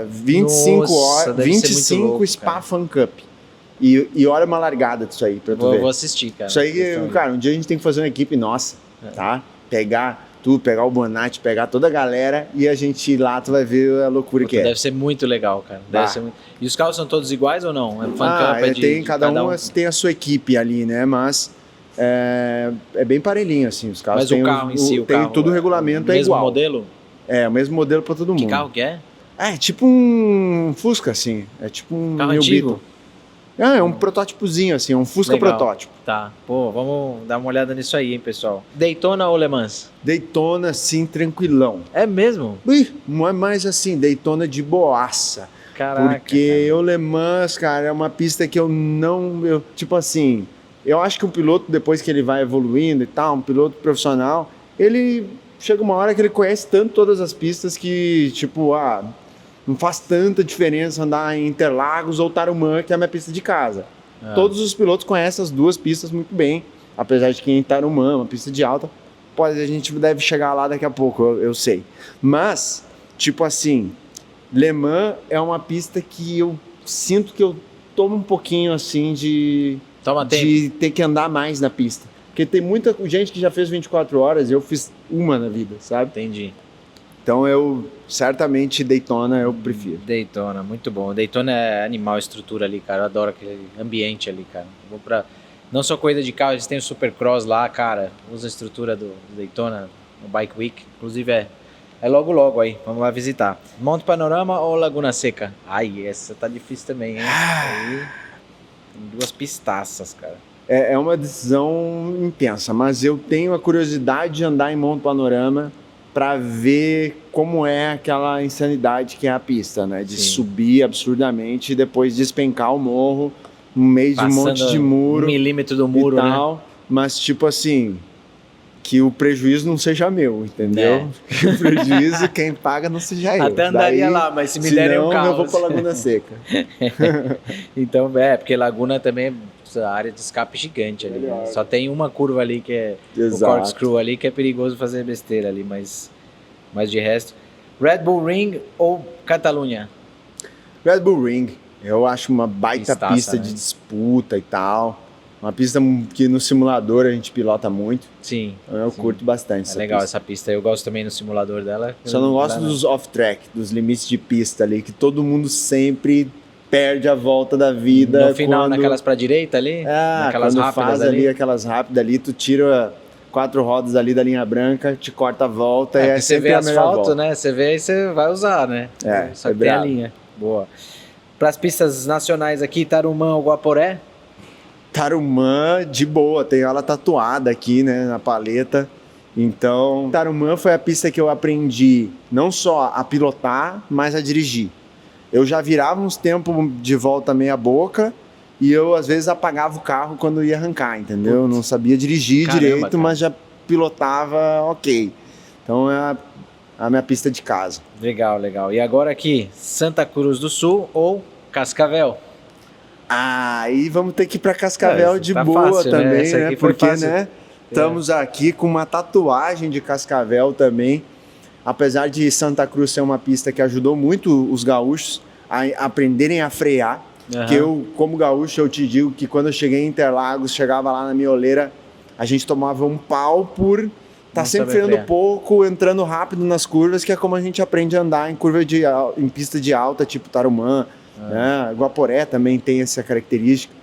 25 horas, 25 louco, Spa cara. Fan Cup. E olha uma largada disso aí pra tu ver. Vou assistir, cara. Isso aí, cara, um dia a gente tem que fazer uma equipe nossa, tá? Pegar o Bonatti, pegar toda a galera e a gente ir lá, tu vai ver a loucura que é. Deve ser muito legal, cara. Deve ser muito... E os carros são todos iguais ou não? Fan Cup tem, cada um tem a sua equipe ali, né? Mas é bem parelhinho, assim, os carros. Mas o carro em si, tem tudo o regulamento é igual. Mesmo modelo? É, o mesmo modelo pra todo mundo. Que carro que é? É tipo um Fusca, assim. É tipo um carro antigo. É um protótipozinho, assim, um Fusca legal. Protótipo. Tá, pô, vamos dar uma olhada nisso aí, hein, pessoal. Daytona ou Le Mans? Daytona, sim, tranquilão. É mesmo? Não é mais assim, Daytona de boaça. Caraca. Porque o Le Mans, cara, é uma pista que tipo assim, eu acho que um piloto, depois que ele vai evoluindo e tal, um piloto profissional, ele chega uma hora que ele conhece tanto todas as pistas que, tipo, não faz tanta diferença andar em Interlagos ou Tarumã, que é a minha pista de casa. Todos os pilotos conhecem as duas pistas muito bem, apesar de que em Tarumã, uma pista de alta, a gente deve chegar lá daqui a pouco, eu sei. Mas, tipo assim, Le Mans é uma pista que eu sinto que eu tomo um pouquinho assim de ter que andar mais na pista. Porque tem muita gente que já fez 24 horas e eu fiz uma na vida, sabe? Entendi. Então eu, certamente, Daytona eu prefiro. Daytona, muito bom. Daytona é animal, estrutura ali, cara. Eu adoro aquele ambiente ali, cara. Vou pra... Não só corrida de carro, eles têm o Supercross lá, cara. Usa a estrutura do Daytona, no Bike Week. Inclusive é logo aí. Vamos lá visitar. Monte Panorama ou Laguna Seca? Ai, essa tá difícil também, hein? Aí, tem 2 pistaças, cara. É uma decisão intensa, mas eu tenho a curiosidade de andar em Monte Panorama para ver como é aquela insanidade que é a pista, né? De subir absurdamente e depois despencar o morro no meio de um monte de muro. 1 milímetro do muro, e tal, né? Mas tipo assim, que o prejuízo não seja meu, entendeu? Que o prejuízo, quem paga não seja eu. Até andaria lá, mas se me derem um carro... eu vou pra Laguna Seca. Então, porque Laguna também a área de escape gigante ali, né? Só tem uma curva ali que é o corkscrew ali, que é perigoso fazer besteira ali, mas de resto. Red Bull Ring ou Catalunha? Red Bull Ring, eu acho uma baita pista, né? De disputa e tal, uma pista que no simulador a gente pilota muito. Sim. Eu curto bastante essa legal pista. Essa pista, eu gosto também no simulador dela. Só não gosto dos off-track, dos limites de pista ali, que todo mundo sempre perde a volta da vida. No final, naquelas pra direita ali? Naquelas quando faz ali aquelas rápidas ali, tu tira 4 rodas ali da linha branca, te corta a volta e é sempre a melhor volta. Você vê asfalto, né? Você vê e você vai usar, né? Só que tem a linha. Boa. Para as pistas nacionais aqui, Tarumã ou Guaporé? Tarumã, de boa. Tem ela tatuada aqui, né, na paleta. Então, Tarumã foi a pista que eu aprendi não só a pilotar, mas a dirigir. Eu já virava uns tempos de volta meia boca e eu, às vezes, apagava o carro quando ia arrancar, entendeu? Eu não sabia dirigir direito, cara. Mas já pilotava ok. Então, é a minha pista de casa. Legal, legal. E agora aqui, Santa Cruz do Sul ou Cascavel? Aí vamos ter que ir para Cascavel de boa fácil, também, né? Porque, né, estamos aqui com uma tatuagem de Cascavel também. Apesar de Santa Cruz ser uma pista que ajudou muito os gaúchos a aprenderem a frear, que eu, como gaúcho, eu te digo que quando eu cheguei em Interlagos, chegava lá na mioleira, a gente tomava um pau por estar sempre freando pouco, entrando rápido nas curvas, que é como a gente aprende a andar em pista de alta, tipo Tarumã, né? Guaporé também tem essa característica.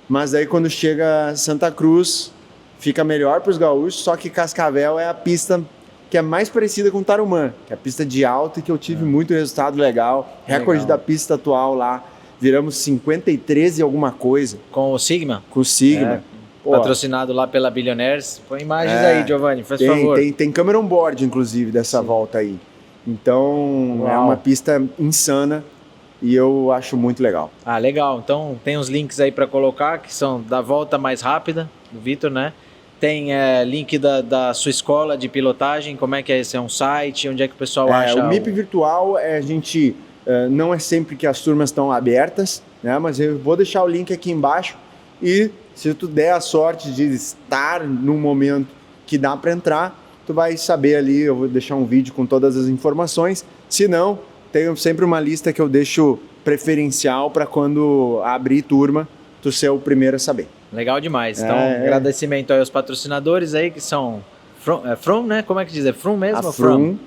Mas aí quando chega Santa Cruz, fica melhor para os gaúchos, só que Cascavel é a pista que é mais parecida com Tarumã, que é a pista de alta e que eu tive muito resultado legal. Recorde da pista atual lá, viramos 53 e alguma coisa. Com o Sigma? Com o Sigma. Patrocinado lá pela Billionaires. Põe imagens aí, Giovanni, faz favor. Tem câmera on-board, inclusive, dessa volta aí. Então, é uma pista insana e eu acho muito legal. Ah, legal. Então, tem uns links aí para colocar, que são da volta mais rápida, do Vitor, né? Tem link da sua escola de pilotagem, como é que é esse? É um site? Onde é que o pessoal acha? O MIP virtual, a gente não é sempre que as turmas estão abertas, né? Mas eu vou deixar o link aqui embaixo e se tu der a sorte de estar num momento que dá para entrar, tu vai saber ali, eu vou deixar um vídeo com todas as informações. Se não, tenho sempre uma lista que eu deixo preferencial para quando abrir turma, tu ser o primeiro a saber. Legal demais. Então, agradecimento aí aos patrocinadores aí, que são Frum, né? Como é que diz? É Frum mesmo? Frum.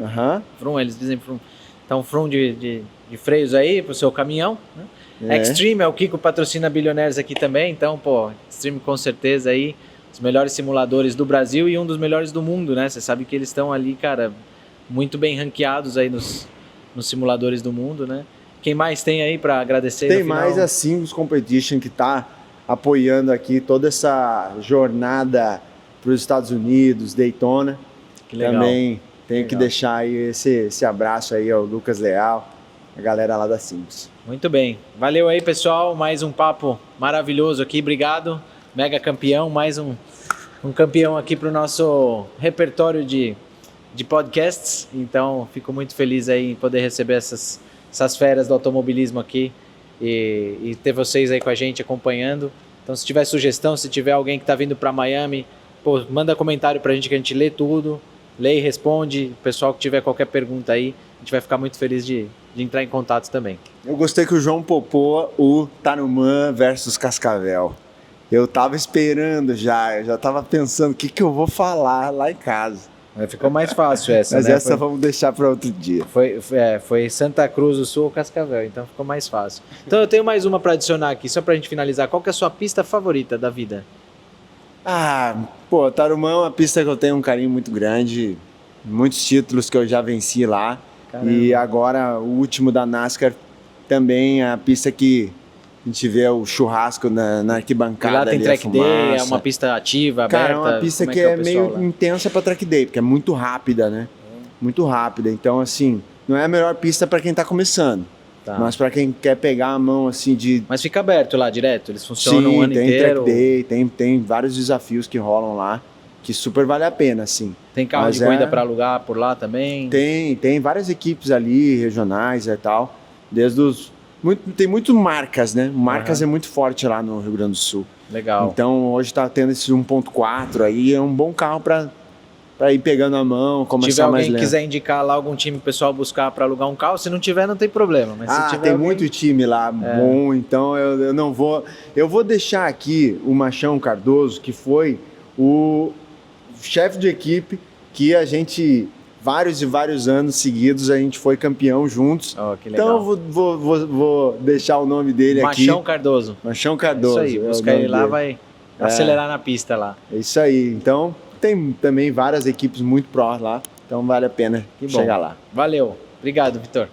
Frum, eles dizem Frum. Então, Frum de freios aí pro seu caminhão, né? Extreme é o Kiko patrocina Billionaires aqui também, então, pô, Extreme com certeza aí, os melhores simuladores do Brasil e um dos melhores do mundo, né? Você sabe que eles estão ali, cara, muito bem ranqueados aí nos simuladores do mundo, né? Quem mais tem aí para agradecer? Tem mais a Singles Competition, que tá apoiando aqui toda essa jornada para os Estados Unidos, Daytona. Que legal. Também tenho que deixar aí esse abraço aí ao Lucas Leal, a galera lá da Singles. Muito bem. Valeu aí, pessoal. Mais um papo maravilhoso aqui. Obrigado. Mega campeão. Mais um campeão aqui para o nosso repertório de podcasts. Então, fico muito feliz aí em poder receber essas feras do automobilismo aqui e ter vocês aí com a gente acompanhando. Então, se tiver sugestão, se tiver alguém que está vindo para Miami, pô, manda comentário para a gente que a gente lê tudo, lê e responde. O pessoal que tiver qualquer pergunta aí, a gente vai ficar muito feliz de entrar em contato também. Eu gostei que o João popou o Tarumã versus Cascavel. Eu tava esperando já, eu já tava pensando o que eu vou falar lá em casa. Ficou mais fácil essa, mas né? Essa vamos deixar para outro dia. Foi Santa Cruz do Sul ou Cascavel, então ficou mais fácil. Então eu tenho mais uma para adicionar aqui, só pra gente finalizar. Qual que é a sua pista favorita da vida? Tarumã é uma pista que eu tenho um carinho muito grande, muitos títulos que eu já venci lá. Caramba. E agora o último da NASCAR também é a pista que a gente vê o churrasco na arquibancada. E lá tem track day, é uma pista ativa, aberta? Cara, é uma pista que é meio intensa para track day, porque é muito rápida, né? Muito rápida. Então, assim, não é a melhor pista para quem tá começando. Tá. Mas para quem quer pegar a mão, assim, de... Mas fica aberto lá direto? Eles funcionam o ano inteiro? Sim, tem track day, tem vários desafios que rolam lá, que super vale a pena, assim. Tem carro de corrida para alugar por lá também? Tem várias equipes ali, regionais e tal, tem muitas marcas, né? Marcas é muito forte lá no Rio Grande do Sul. Legal. Então hoje tá tendo esse 1.4 aí, é um bom carro para ir pegando a mão, começar mais lento. Se alguém quiser indicar lá algum time pessoal buscar para alugar um carro, se não tiver não tem problema. Mas se tiver tem muito time lá bom, então eu não vou... Eu vou deixar aqui o Machão Cardoso, que foi o chefe de equipe que a gente... Vários e vários anos seguidos a gente foi campeão juntos. Que legal. Então eu vou deixar o nome dele aqui. Machão Cardoso. Machão Cardoso. Isso aí, buscar ele lá, vai acelerar na pista lá. É isso aí. Então tem também várias equipes muito pró lá. Então vale a pena chegar lá. Valeu. Obrigado, Vitor.